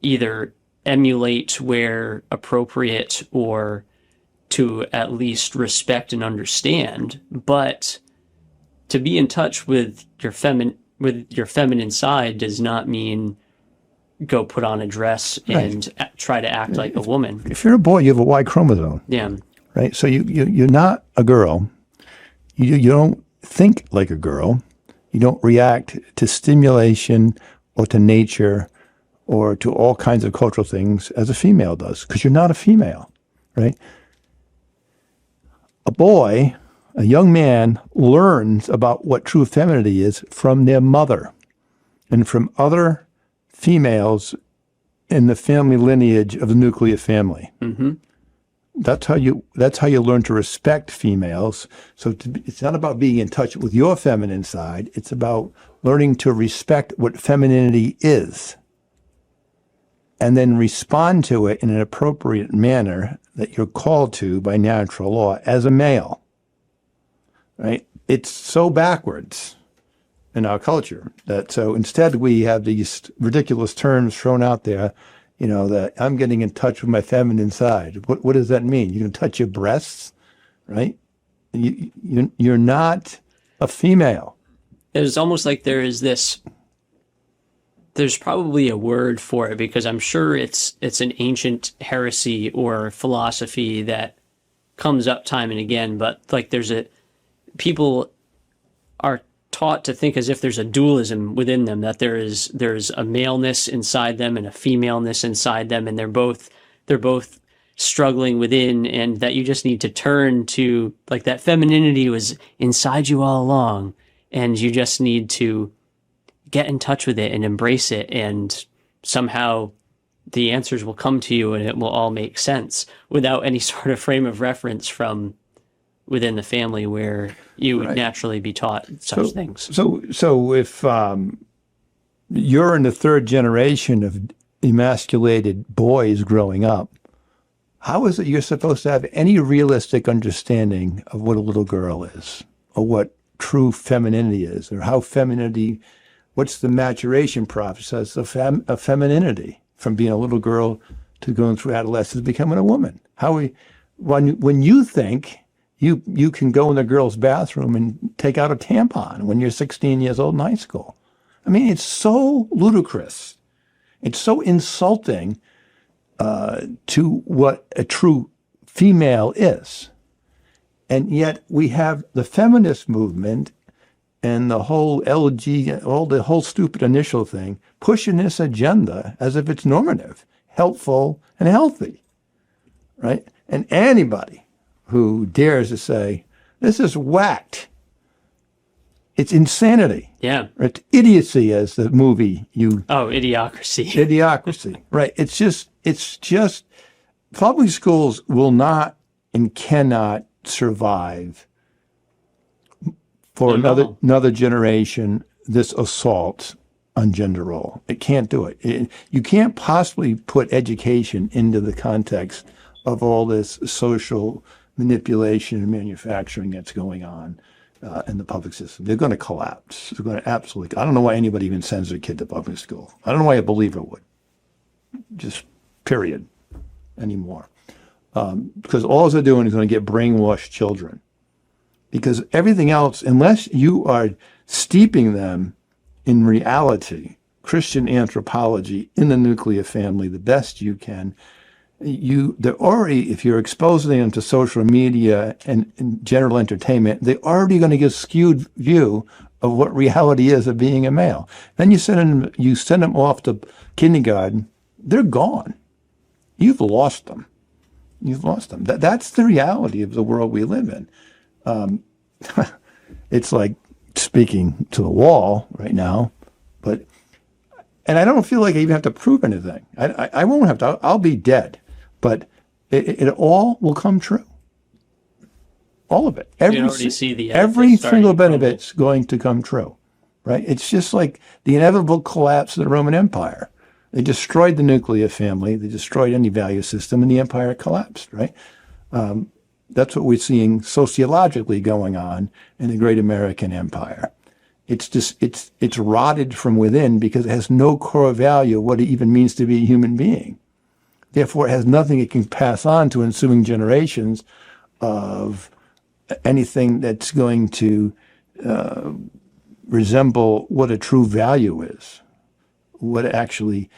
either emulate where appropriate, or to at least respect and understand. But to be in touch with your feminine side does not mean go put on a dress and try to act like a woman. If you're a boy, you have a Y chromosome. Yeah. Right? So you're not a girl. You don't think like a girl. You don't react to stimulation or to nature or to all kinds of cultural things as a female does, because you're not a female, right? A boy, a young man, learns about what true femininity is from their mother and from other females in the family lineage of the nuclear family. Mm-hmm. That's how you learn to respect females. So it's not about being in touch with your feminine side. It's about learning to respect what femininity is and then respond to it in an appropriate manner that you're called to by natural law as a male, right? It's so backwards in our culture that so instead we have these ridiculous terms thrown out there, that I'm getting in touch with my feminine side. What does that mean? You can touch your breasts, right? You're not a female. It's almost like there's probably a word for it, because I'm sure it's an ancient heresy or philosophy that comes up time and again, but like people are taught to think as if there's a dualism within them, that there's a maleness inside them and a femaleness inside them, and they're both struggling within, and that you just need to turn to, like, that femininity was inside you all along, and you just need to get in touch with it and embrace it, and somehow the answers will come to you and it will all make sense without any sort of frame of reference from within the family where you would naturally be taught such things. So if you're in the third generation of emasculated boys growing up, how is it you're supposed to have any realistic understanding of what a little girl is, or what true femininity is, or how femininity, what's the maturation process of femininity from being a little girl to going through adolescence, becoming a woman? When you think you can go in the girl's bathroom and take out a tampon when you're 16 years old in high school. I mean, it's so ludicrous. It's so insulting to what a true female is. And yet we have the feminist movement and the whole the whole stupid initial thing, pushing this agenda as if it's normative, helpful, and healthy, right? And anybody who dares to say, this is whacked, it's insanity. Yeah. It's idiocy, as the movie Idiocracy. Idiocracy, right. It's just, public schools will not and cannot survive for another generation this assault on gender role. It can't do it. You can't possibly put education into the context of all this social manipulation and manufacturing that's going on in the public system. They're going to collapse. They're going to absolutely. I don't know why anybody even sends their kid to public school. I don't know why a believer would. Just period anymore. Because all they're doing is going to get brainwashed children. Because everything else, unless you are steeping them in reality, Christian anthropology in the nuclear family, the best you can, they're already, if you're exposing them to social media and general entertainment, they're already going to get a skewed view of what reality is of being a male. Then you send them off to kindergarten, they're gone. You've lost them. That's the reality of the world we live in. It's like speaking to the wall right now, and I don't feel like I even have to prove anything. I won't have to. I'll be dead, but it all will come true. All of it. Every single bit of it's going to come true, right? It's just like the inevitable collapse of the Roman Empire. They destroyed the nuclear family. They destroyed any value system, and the empire collapsed, right? That's what we're seeing sociologically going on in the great American empire. It's rotted from within because it has no core value of what it even means to be a human being. Therefore, it has nothing it can pass on to ensuing generations of anything that's going to resemble what a true value is, what actually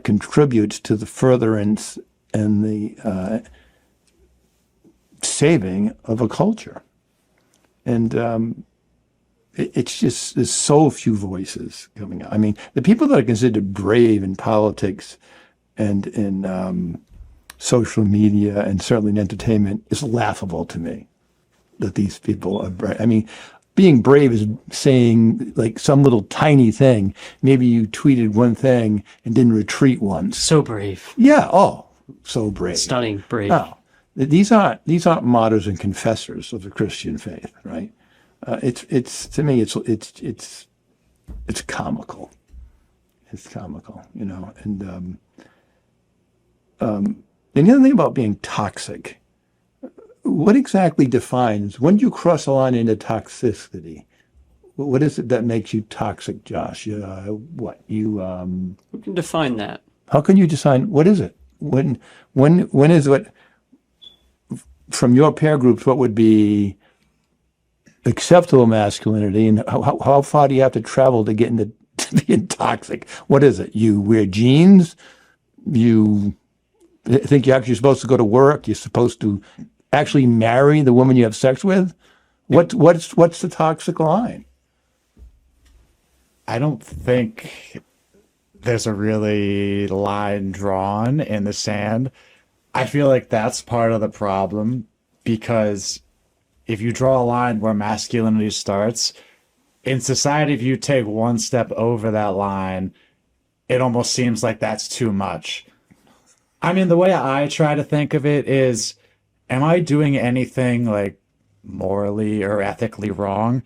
contributes to the furtherance and the saving of a culture. And it's just, there's so few voices coming out. I mean, the people that are considered brave in politics and in social media and certainly in entertainment is laughable to me, that these people are brave. I mean, being brave is saying like some little tiny thing. Maybe you tweeted one thing and didn't retweet once. So brave. Yeah. Oh, so brave. Stunning brave. No, these aren't martyrs and confessors of the Christian faith, right? It's to me, it's comical, It's comical, And and the other thing about being toxic, what exactly defines, when do you cross a line into toxicity? What is it that makes you toxic, Josh? We can define that. How can you decide, what is it? When is what, from your peer groups, what would be acceptable masculinity, and how far do you have to travel to get into to being toxic? What is it? You wear jeans? You think you're actually supposed to go to work? You're supposed to actually marry the woman you have sex with? What's the toxic line? I don't think there's a really line drawn in the sand. I feel like that's part of the problem, because if you draw a line where masculinity starts, in society, if you take one step over that line, it almost seems like that's too much. I mean, the way I try to think of it is, am I doing anything like morally or ethically wrong?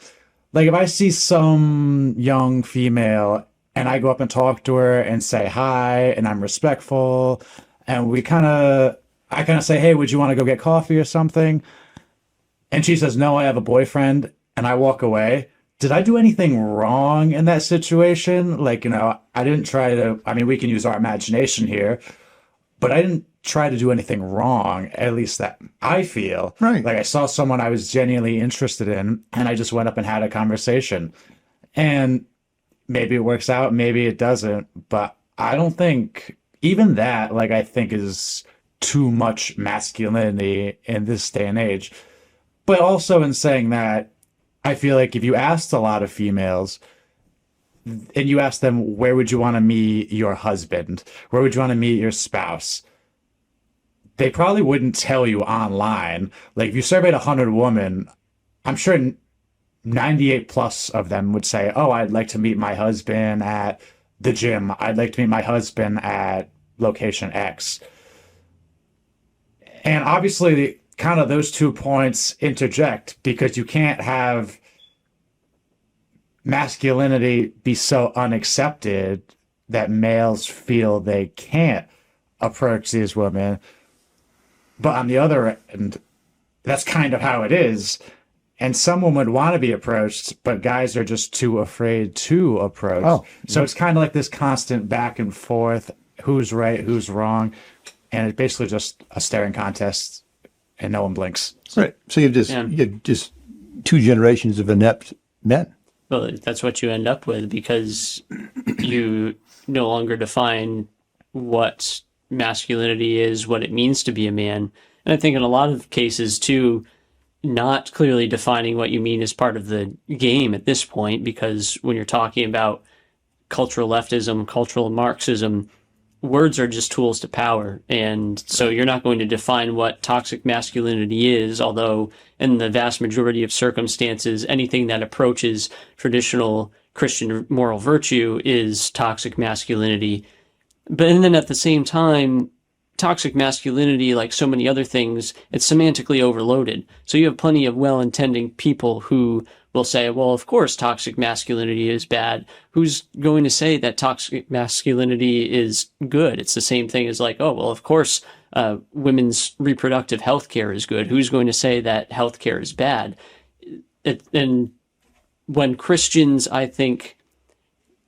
Like if I see some young female and I go up and talk to her and say hi and I'm respectful and I kind of say, hey, would you want to go get coffee or something? And she says, no, I have a boyfriend, and I walk away. Did I do anything wrong in that situation? Like, I didn't try to, I mean, we can use our imagination here, but I didn't try to do anything wrong, at least that I feel. Right. Like I saw someone I was genuinely interested in, and I just went up and had a conversation. And maybe it works out, maybe it doesn't, but I don't think even that, like, I think is too much masculinity in this day and age. But also in saying that, I feel like if you asked a lot of females and you asked them, where would you want to meet your husband? Where would you want to meet your spouse? They probably wouldn't tell you online. Like if you surveyed 100 women, I'm sure 98 plus of them would say, oh, I'd like to meet my husband at the gym. I'd like to meet my husband at location X. And obviously, kind of those 2 points interject, because you can't have masculinity be so unaccepted that males feel they can't approach these women. But on the other end, that's kind of how it is. And some women want to be approached, but guys are just too afraid to approach. Oh, so it's kind of like this constant back and forth, who's right, who's wrong. And it's basically just a staring contest, and no one blinks. Right. So you have just 2 generations of inept men. Well, that's what you end up with, because you no longer define what masculinity is, what it means to be a man. And I think in a lot of cases, too, not clearly defining what you mean is part of the game at this point, because when you're talking about cultural leftism, cultural Marxism, words are just tools to power. And so you're not going to define what toxic masculinity is, although in the vast majority of circumstances, anything that approaches traditional Christian moral virtue is toxic masculinity. But and then at the same time, toxic masculinity, like so many other things, it's semantically overloaded. So you have plenty of well-intending people who will say, well, of course, toxic masculinity is bad. Who's going to say that toxic masculinity is good? It's the same thing as like, oh, well, of course, women's reproductive health care is good. Who's going to say that health care is bad? And when Christians, I think,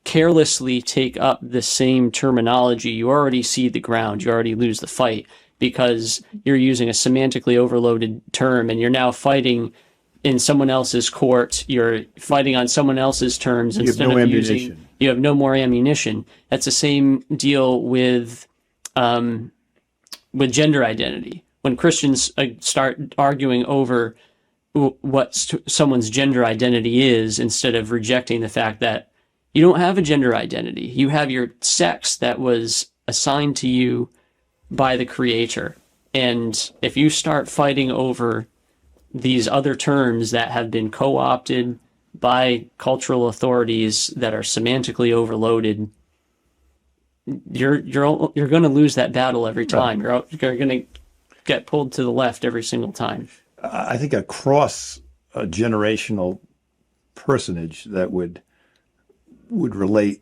carelessly take up the same terminology, you already cede the ground. You already lose the fight, because you're using a semantically overloaded term, and you're now fighting in someone else's court. You're fighting on someone else's terms instead of using. You have no more ammunition. That's the same deal with gender identity. When Christians start arguing over what someone's gender identity is, instead of rejecting the fact that you don't have a gender identity. You have your sex that was assigned to you by the Creator. And if you start fighting over these other terms that have been co-opted by cultural authorities that are semantically overloaded, you're going to lose that battle every time. You're going to get pulled to the left every single time. I think a cross-generational personage that would relate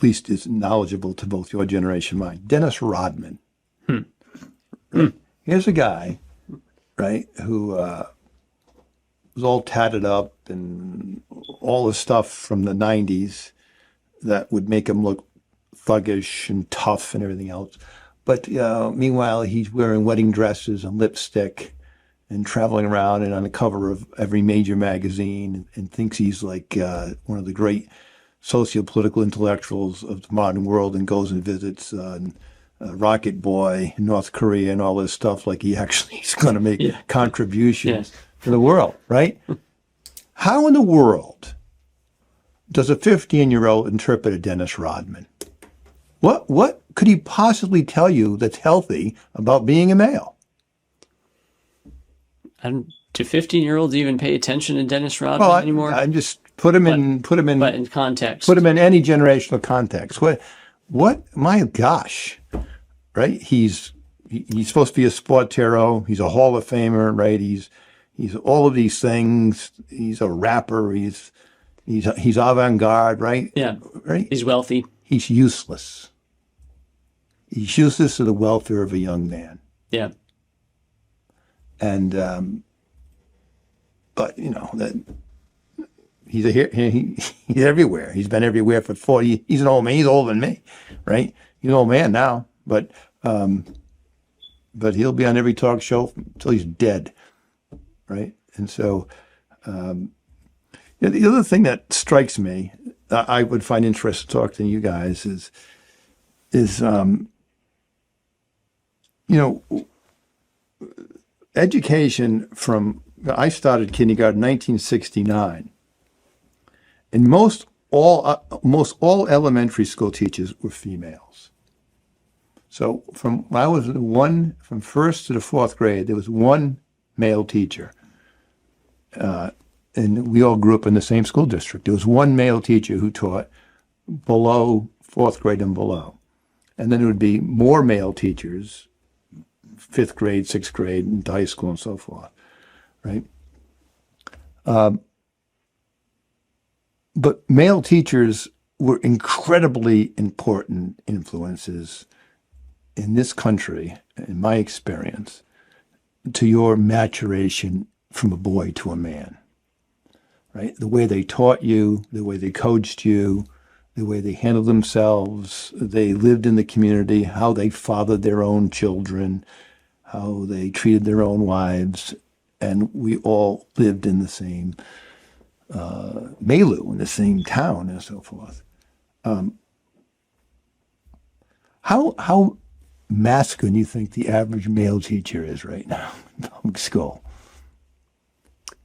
at least is knowledgeable to both your generation and mine. Dennis Rodman. Right? Here's a guy, right, who was all tatted up and all the stuff from the 90s that would make him look thuggish and tough and everything else. But meanwhile, he's wearing wedding dresses and lipstick and traveling around and on the cover of every major magazine and thinks he's like one of the great socio-political intellectuals of the modern world, and goes and visits Rocket Boy in North Korea and all this stuff, like he actually is going to make contributions to the world, right? How in the world does a 15-year-old interpret a Dennis Rodman? What could he possibly tell you that's healthy about being a male? And do 15-year-olds even pay attention to Dennis Rodman anymore? I just put him in context. Put him in any generational context. What? My gosh, right? He's supposed to be a sports hero. He's a Hall of Famer, right? He's all of these things. He's a rapper. He's avant-garde, right? Yeah. Right. He's wealthy. He's useless. He's useless to the welfare of a young man. Yeah. And but that he's everywhere. He's been everywhere for 40. He's an old man. He's older than me, right? He's an old man now, but he'll be on every talk show until he's dead, right? And so the other thing that strikes me, I would find interesting to talk to you guys is education from, I started kindergarten in 1969, and most all elementary school teachers were females. So from first to the fourth grade, there was one male teacher, and we all grew up in the same school district. There was one male teacher who taught below fourth grade and below, and then there would be more male teachers, fifth grade, sixth grade, and high school, and so forth, right? But male teachers were incredibly important influences in this country, in my experience, to your maturation from a boy to a man, right? The way they taught you, the way they coached you, the way they handled themselves, they lived in the community, how they fathered their own children, how they treated their own wives, and we all lived in the same milieu, in the same town, and so forth. How masculine do you think the average male teacher is right now in public school?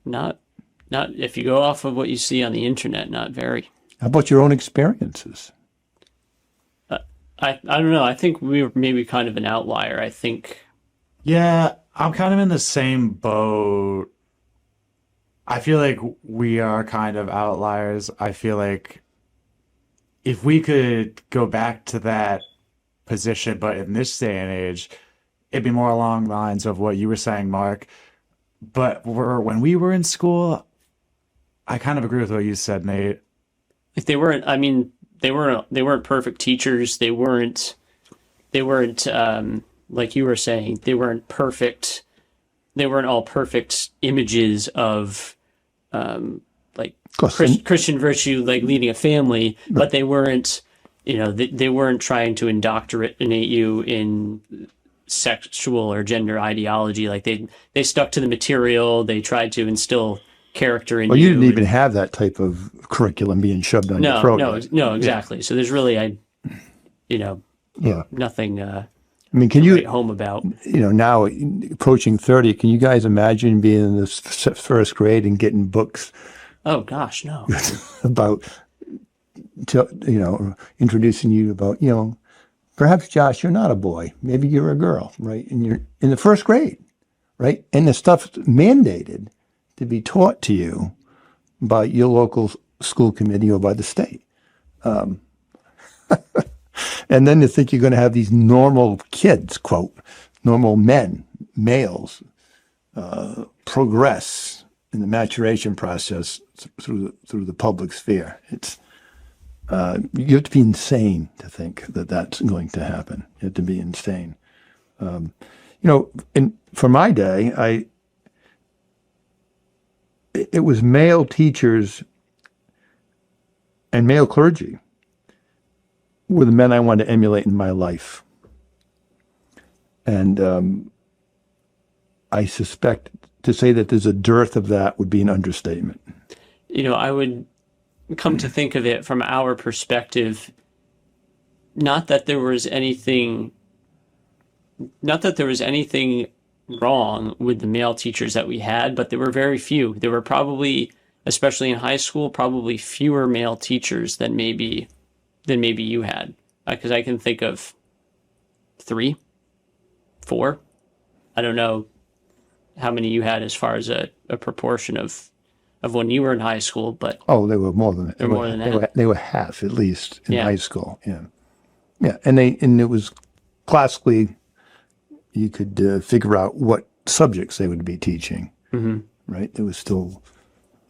Not if you go off of what you see on the internet, not very. How about your own experiences? I don't know. I think we were maybe kind of an outlier. I think. Yeah, I'm kind of in the same boat. I feel like we are kind of outliers. I feel like if we could go back to that position, but in this day and age, it'd be more along the lines of what you were saying, Mark. But when we were in school, I kind of agree with what you said, Nate. If they weren't, I mean, they weren't perfect teachers. They weren't like you were saying, they weren't perfect. They weren't all perfect images of like Christian virtue, like leading a family, right. But they weren't, they weren't trying to indoctrinate you in sexual or gender ideology. Like they stuck to the material. They tried to instill character in you. Well, you didn't even have that type of curriculum being shoved down your throat. No, exactly. Yeah. So there's really, nothing. I mean, can you write home about? Now approaching 30, can you guys imagine being in this first grade and getting books? Oh gosh, no. About, introducing you about, perhaps Josh, you're not a boy, maybe you're a girl, right? And you're in the first grade, right? And the stuff's mandated to be taught to you by your local school committee or by the state. And then to think you're going to have these normal kids, quote, normal men, males, progress in the maturation process through the public sphere. You have to be insane to think that that's going to happen. You have to be insane. For my day, it was male teachers and male clergy were the men I wanted to emulate in my life. And I suspect to say that there's a dearth of that would be an understatement. I would come to think of it from our perspective, not that there was anything wrong with the male teachers that we had, but there were very few. There were probably, especially in high school, probably fewer male teachers than maybe you had. Because I can think of 3, 4. I don't know how many you had as far as a proportion of when you were in high school, but they were more than that. They were half at least in high school. Yeah, and it was classically you could figure out what subjects they would be teaching. Mm-hmm. Right? There was still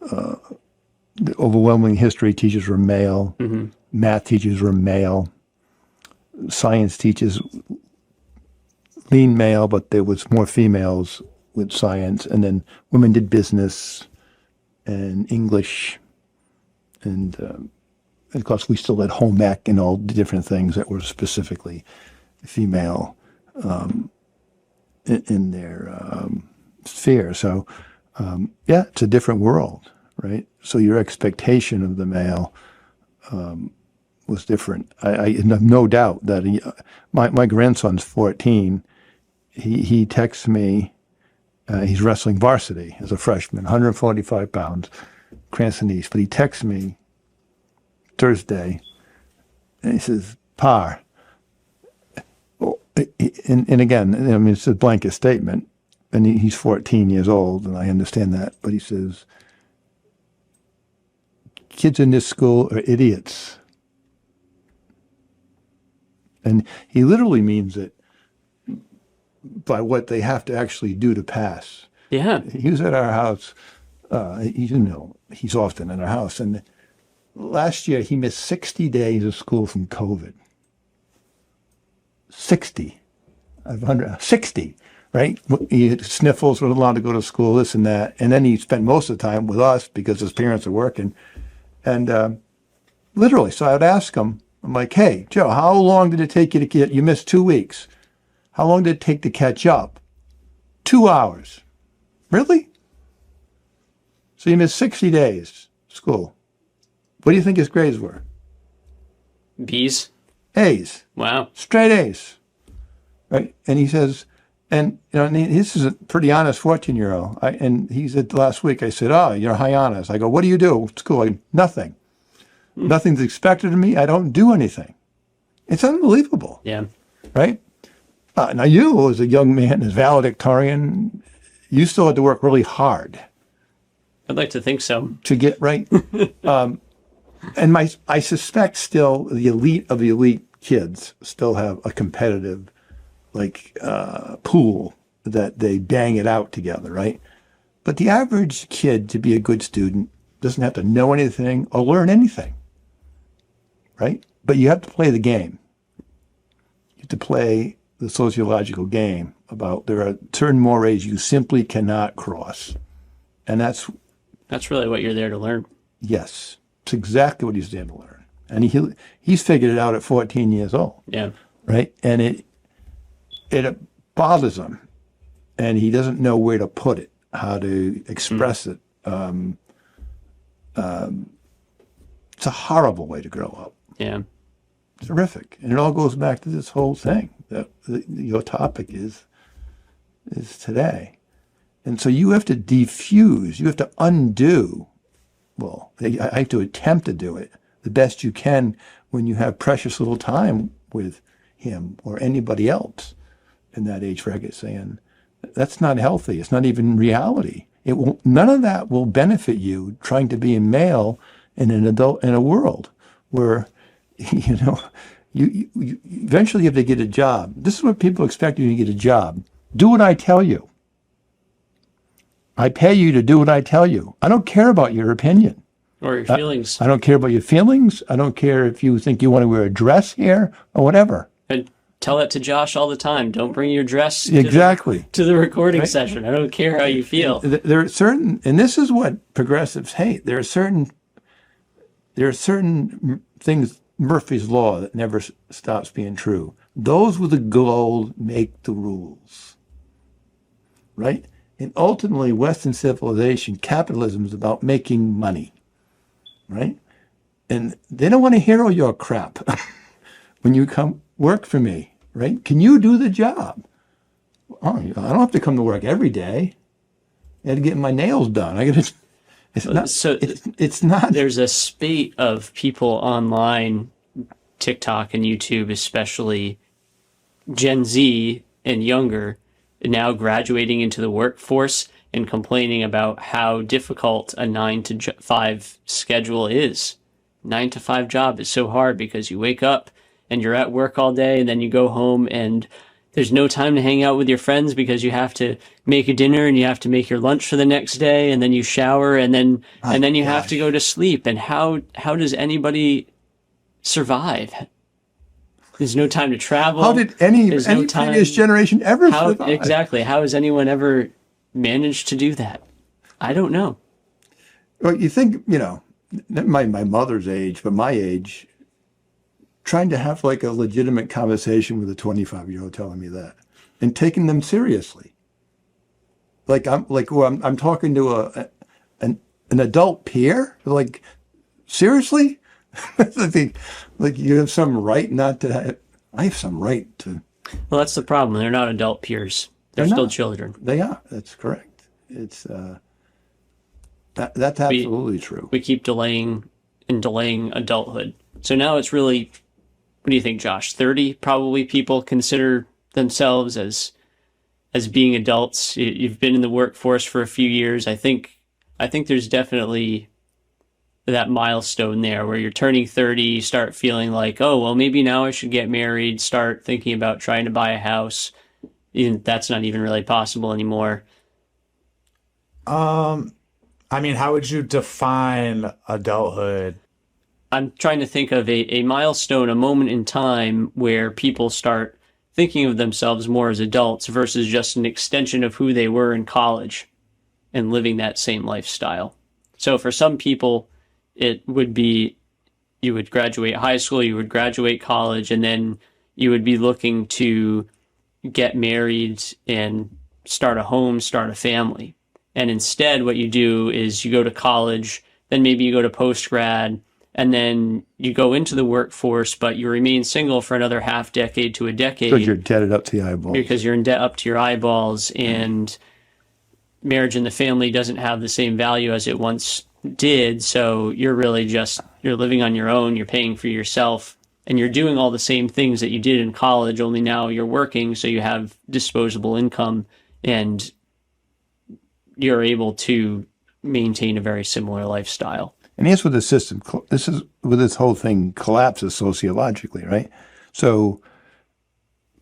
the overwhelming history teachers were male, mm-hmm. math teachers were male, science teachers lean male, but there was more females with science, and then women did business and English, and of course we still had home ec and all the different things that were specifically female in their sphere. So it's a different world, right? So your expectation of the male was different. I have no doubt that my grandson's 14. He texts me. He's wrestling varsity as a freshman, 145 pounds, Cranston East. But he texts me Thursday, and he says, "Pa," and again, I mean, it's a blanket statement, and he's 14 years old, and I understand that. But he says, "Kids in this school are idiots," and he literally means it by what they have to actually do to pass. Yeah. He was at our house. He's often at our house. And last year, he missed 60 days of school from COVID. 60. 60, right? He had sniffles, wasn't allowed to go to school, this and that. And then he spent most of the time with us because his parents are working. And literally, so I would ask him, I'm like, "Hey, Joe, how long did it take you to get, you missed 2 weeks. How long did it take to catch up?" 2 hours. Really? So you missed 60 days school. What do you think his grades were? B's? A's. Wow. Straight A's. Right? And he says, and this is a pretty honest 14-year-old. And he said last week, I said, "Oh, you're high honest." I go, "What do you do at school?" Nothing. Nothing's expected of me. I don't do anything. It's unbelievable. Yeah. Right? Now you, as a young man, as valedictorian, you still had to work really hard. I'd like to think so. To get right. And I suspect still the elite of the elite kids still have a competitive pool that they bang it out together, right? But the average kid, to be a good student, doesn't have to know anything or learn anything, right? But you have to play the game. You have to play the sociological game about there are certain mores you simply cannot cross. And that's really what you're there to learn. Yes. It's exactly what he's there to learn. And he's figured it out at 14 years old. Yeah. Right? And it bothers him. And he doesn't know where to put it, how to express it. It's a horrible way to grow up. Yeah. Terrific. And it all goes back to this whole thing that your topic is today. And so you have to defuse, you have to undo. Well, I have to attempt to do it the best you can when you have precious little time with him or anybody else in that age bracket, saying, that's not healthy. It's not even reality. None of that will benefit you trying to be a male in an adult in a world where, you eventually have to get a job. This is what people expect you to get a job. Do what I tell you. I pay you to do what I tell you. I don't care about your opinion. Or your feelings. I don't care about your feelings. I don't care if you think you want to wear a dress here or whatever. And tell that to Josh all the time. Don't bring your dress Exactly. to the recording session. I don't care how you feel. There are certain, and this is what progressives hate. There are certain things, Murphy's Law, that never stops being true. Those with the gold make the rules, right? And ultimately, Western civilization, capitalism is about making money, right? And they don't want to hear all your crap when you come work for me, right? Can you do the job? Oh, I don't have to come to work every day. I got to get my nails done. It's not. There's a spate of people online, TikTok and YouTube, especially Gen Z and younger, now graduating into the workforce and complaining about how difficult a 9 to 5 schedule is. 9 to 5 job is so hard because you wake up and you're at work all day, and then you go home and there's no time to hang out with your friends because you have to make a dinner and you have to make your lunch for the next day, and then you shower, and then you have to go to sleep. And how does anybody survive? There's no time to travel. How did any previous generation ever survive? Exactly. How has anyone ever managed to do that? I don't know. Well, you think, my mother's age, but my age, trying to have like a legitimate conversation with a 25-year-old telling me that and taking them seriously. I'm talking to an adult peer. Like, seriously? like you have some right not to have, I have some right to. Well, that's the problem. They're not adult peers. They're still not. Children. They are. That's correct. It's that's absolutely true. We keep delaying adulthood. So now it's really, what do you think, Josh? 30 probably people consider themselves as being adults. You've been in the workforce for a few years. I think there's definitely that milestone there where you're turning 30, you start feeling like, oh, well, maybe now I should get married, start thinking about trying to buy a house. That's not even really possible anymore. I mean, how would you define adulthood? I'm trying to think of a milestone, a moment in time where people start thinking of themselves more as adults versus just an extension of who they were in college and living that same lifestyle. So for some people, it would be, you would graduate high school, you would graduate college, and then you would be looking to get married and start a home, start a family. And instead, what you do is you go to college, then maybe you go to post-grad, and then you go into the workforce, but you remain single for another half decade to a decade. Because you're indebted up to the eyeballs. Because you're in debt up to your eyeballs, and marriage and the family doesn't have the same value as it once did. So you're really you're living on your own, you're paying for yourself, and you're doing all the same things that you did in college, only now you're working, so you have disposable income, and you're able to maintain a very similar lifestyle. And here's what the system, this is where this whole thing collapses sociologically, right? So,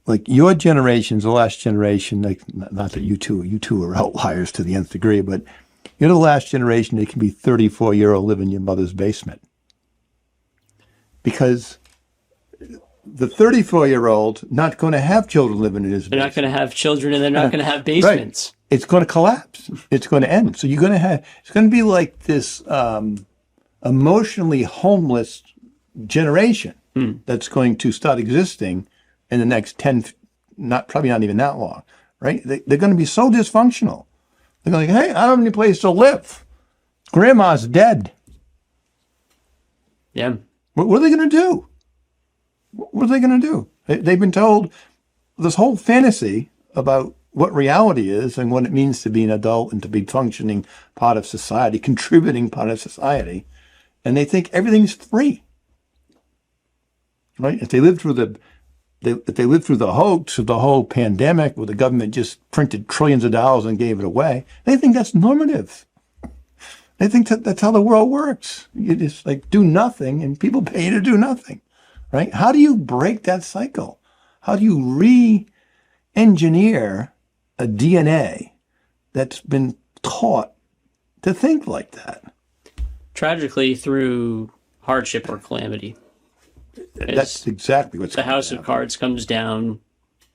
like your generation's the last generation, like not that you two are outliers to the nth degree, but you're the last generation that can be 34-year-old live in your mother's basement. Because the 34-year-old not going to have children living in his basement. They're not going to have children, and they're not going to have basements. Right. It's going to collapse. It's going to end. So it's going to be like this emotionally homeless generation that's going to start existing in the next 10, probably not even that long, right? They're going to be so dysfunctional. They're going to hey, I don't have any place to live. Grandma's dead. Yeah. What are they going to do? What are they going to do? They've been told this whole fantasy about what reality is and what it means to be an adult and to be functioning part of society, contributing part of society, and they think everything's free, right? If they lived through the hoax of the whole pandemic, where the government just printed trillions of dollars and gave it away, they think that's normative. They think that's how the world works. You just like do nothing, and people pay you to do nothing, right? How do you break that cycle? How do you re-engineer a DNA that's been taught to think like that? Tragically, through hardship or calamity. That's exactly what's The going house to of happen. cards comes down.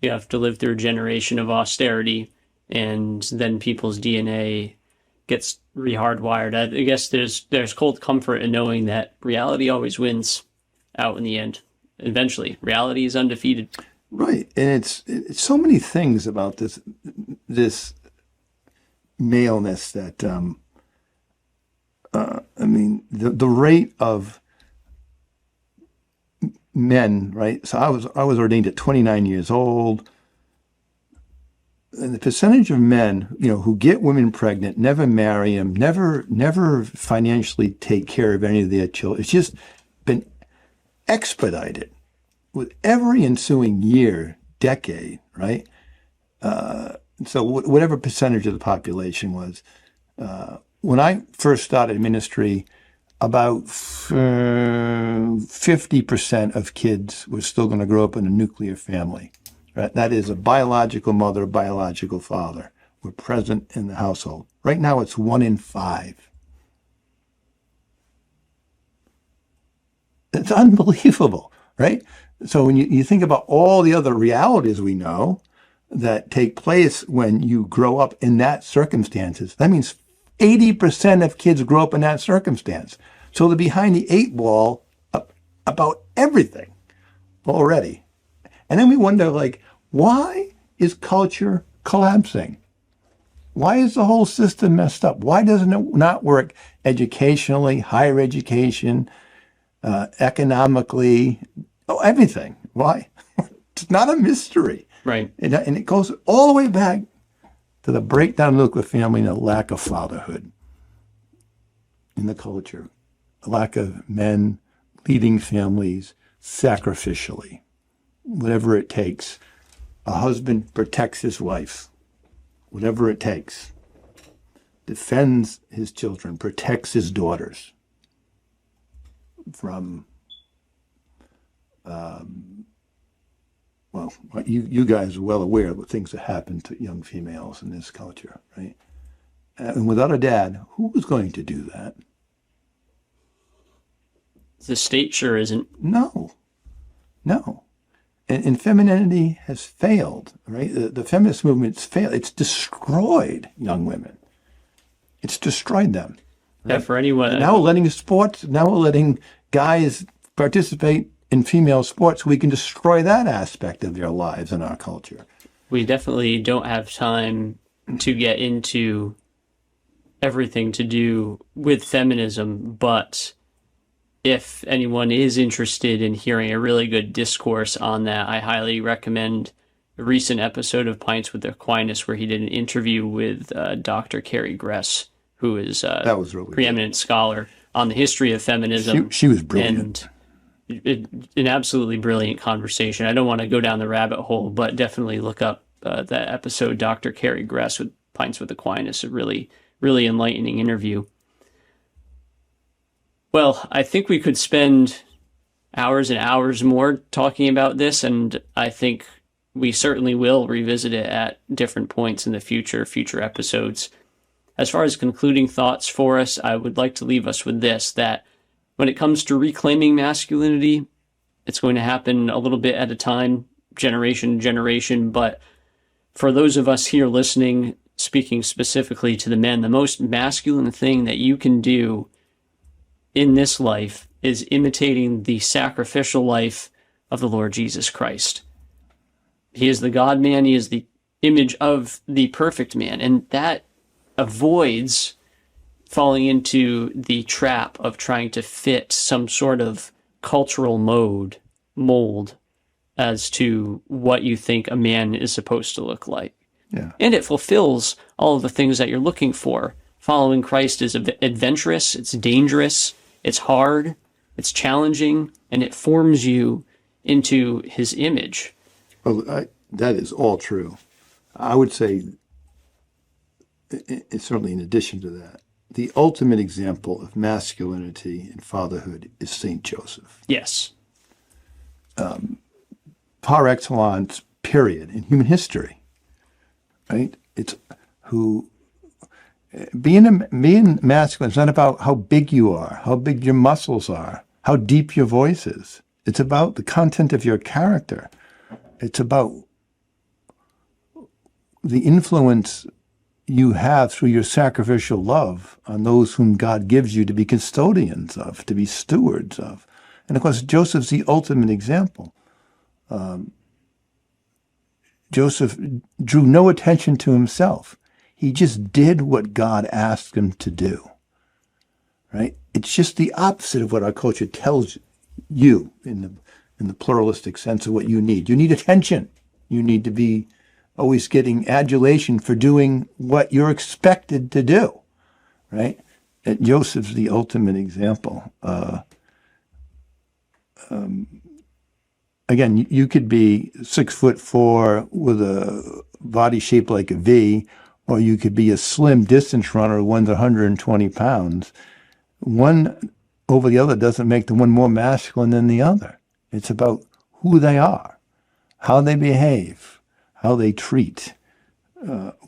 You have to live through a generation of austerity, and then people's DNA gets re-hardwired. I guess there's cold comfort in knowing that reality always wins out in the end. Eventually, reality is undefeated. Right, and it's so many things about this maleness that I mean the rate of men, right? So I was ordained at 29 years old, and the percentage of men, who get women pregnant, never marry them, never financially take care of any of their children, it's just been expedited with every ensuing year, decade, right? So whatever percentage of the population was, when I first started ministry, about 50% of kids were still going to grow up in a nuclear family. Right? That is, a biological mother, a biological father were present in the household. Right now, it's 1 in 5. It's unbelievable, right? So when you think about all the other realities we know that take place when you grow up in that circumstances, that means 80% of kids grow up in that circumstance. So they're behind the 8 ball about everything already. And then we wonder, why is culture collapsing? Why is the whole system messed up? Why doesn't it not work educationally, higher education, economically, everything? Why? It's not a mystery. Right. And it goes all the way back to the breakdown of the nuclear family and the lack of fatherhood in the culture, a lack of men leading families sacrificially, whatever it takes. A husband protects his wife, whatever it takes, defends his children, protects his daughters from, you guys are well aware of the things that happen to young females in this culture, right? And without a dad, who was going to do that? The state sure isn't. No. And femininity has failed, right? The feminist movement's failed. It's destroyed young women. It's destroyed them. Yeah, for anyone. And now we're letting guys participate in female sports. We can destroy that aspect of their lives in our culture. We definitely don't have time to get into everything to do with feminism, but if anyone is interested in hearing a really good discourse on that, I highly recommend a recent episode of Pints with Aquinas where he did an interview with Dr. Carrie Gress, who is that was really preeminent scholar on the history of feminism. She was brilliant. And an absolutely brilliant conversation. I don't want to go down the rabbit hole, but definitely look up that episode, Dr. Carrie Gress with Pints with Aquinas, a really, really enlightening interview. Well, I think we could spend hours and hours more talking about this, and I think we certainly will revisit it at different points in the future episodes. As far as concluding thoughts for us, I would like to leave us with this, that when it comes to reclaiming masculinity, it's going to happen a little bit at a time, generation to generation, but for those of us here listening, speaking specifically to the men, the most masculine thing that you can do in this life is imitating the sacrificial life of the Lord Jesus Christ. He is the God-man. He is the image of the perfect man. And that avoids falling into the trap of trying to fit some sort of cultural mold as to what you think a man is supposed to look like. Yeah. And it fulfills all of the things that you're looking for. Following Christ is adventurous, it's dangerous, it's hard, it's challenging, and it forms you into his image. Well, that is all true. I would say, certainly in addition to that, the ultimate example of masculinity and fatherhood is Saint Joseph. Yes. Par excellence, period, in human history. Right? It's who Being masculine is not about how big you are, how big your muscles are, how deep your voice is. It's about the content of your character. It's about the influence you have through your sacrificial love on those whom God gives you to be custodians of, to be stewards of. And of course, Joseph's the ultimate example. Joseph drew no attention to himself. He just did what God asked him to do, right? It's just the opposite of what our culture tells you in the pluralistic sense of what you need. You need attention. You need to be always getting adulation for doing what you're expected to do, right? And Joseph's the ultimate example. Again, you could be 6'4" with a body shaped like a V, or you could be a slim distance runner who weighs 120 pounds. One over the other doesn't make the one more masculine than the other. It's about who they are, how they behave, how they treat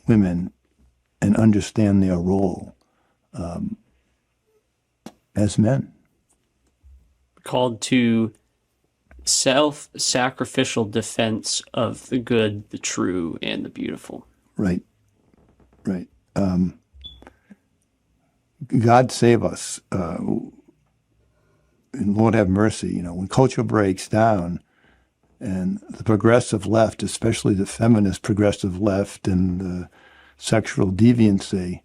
women, and understand their role as men. Called to self-sacrificial defense of the good, the true, and the beautiful. Right. God save us. And Lord have mercy. When culture breaks down and the progressive left, especially the feminist progressive left and the sexual deviancy,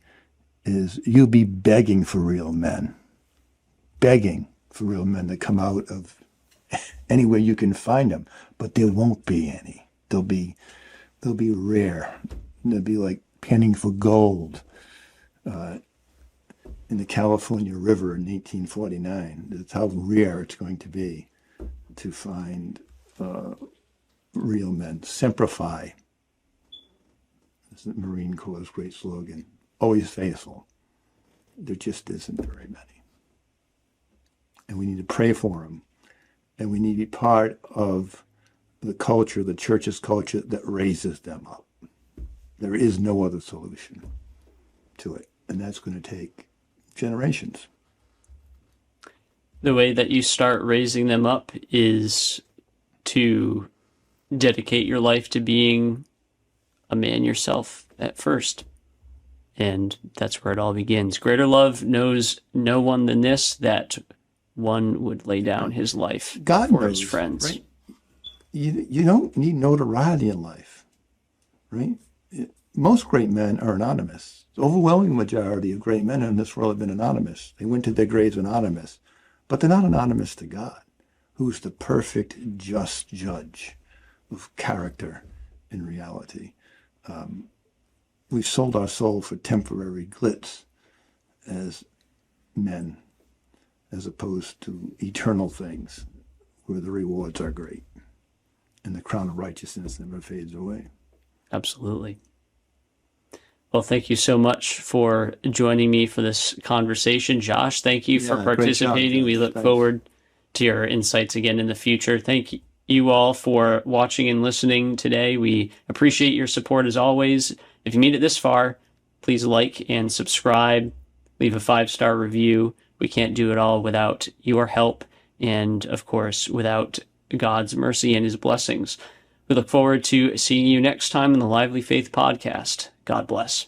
you'll be begging for real men. Begging for real men to come out of anywhere you can find them. But there won't be any. They'll be rare. They'll be like panning for gold in the California River in 1849. That's how rare it's going to be to find real men. Semper Fi. That's the Marine Corps' great slogan. Always faithful. There just isn't very many. And we need to pray for them. And we need to be part of the culture, the church's culture, that raises them up. There is no other solution to it. And that's going to take generations. The way that you start raising them up is to dedicate your life to being a man yourself at first. And that's where it all begins. Greater love knows no one than this, that one would lay down his life for his friends. Right? You don't need notoriety in life, right? Most great men are anonymous. The overwhelming majority of great men in this world have been anonymous. They went to their graves anonymous. But they're not anonymous to God, who's the perfect, just judge of character in reality. We've sold our soul for temporary glitz as men, as opposed to eternal things where the rewards are great and the crown of righteousness never fades away. Absolutely. Well, thank you so much for joining me for this conversation. Josh, thank you for participating. We look forward to your insights again in the future. Thank you all for watching and listening today. We appreciate your support as always. If you made it this far, please like and subscribe. Leave a 5-star review. We can't do it all without your help and, of course, without God's mercy and his blessings. We look forward to seeing you next time in the Lively Faith Podcast. God bless.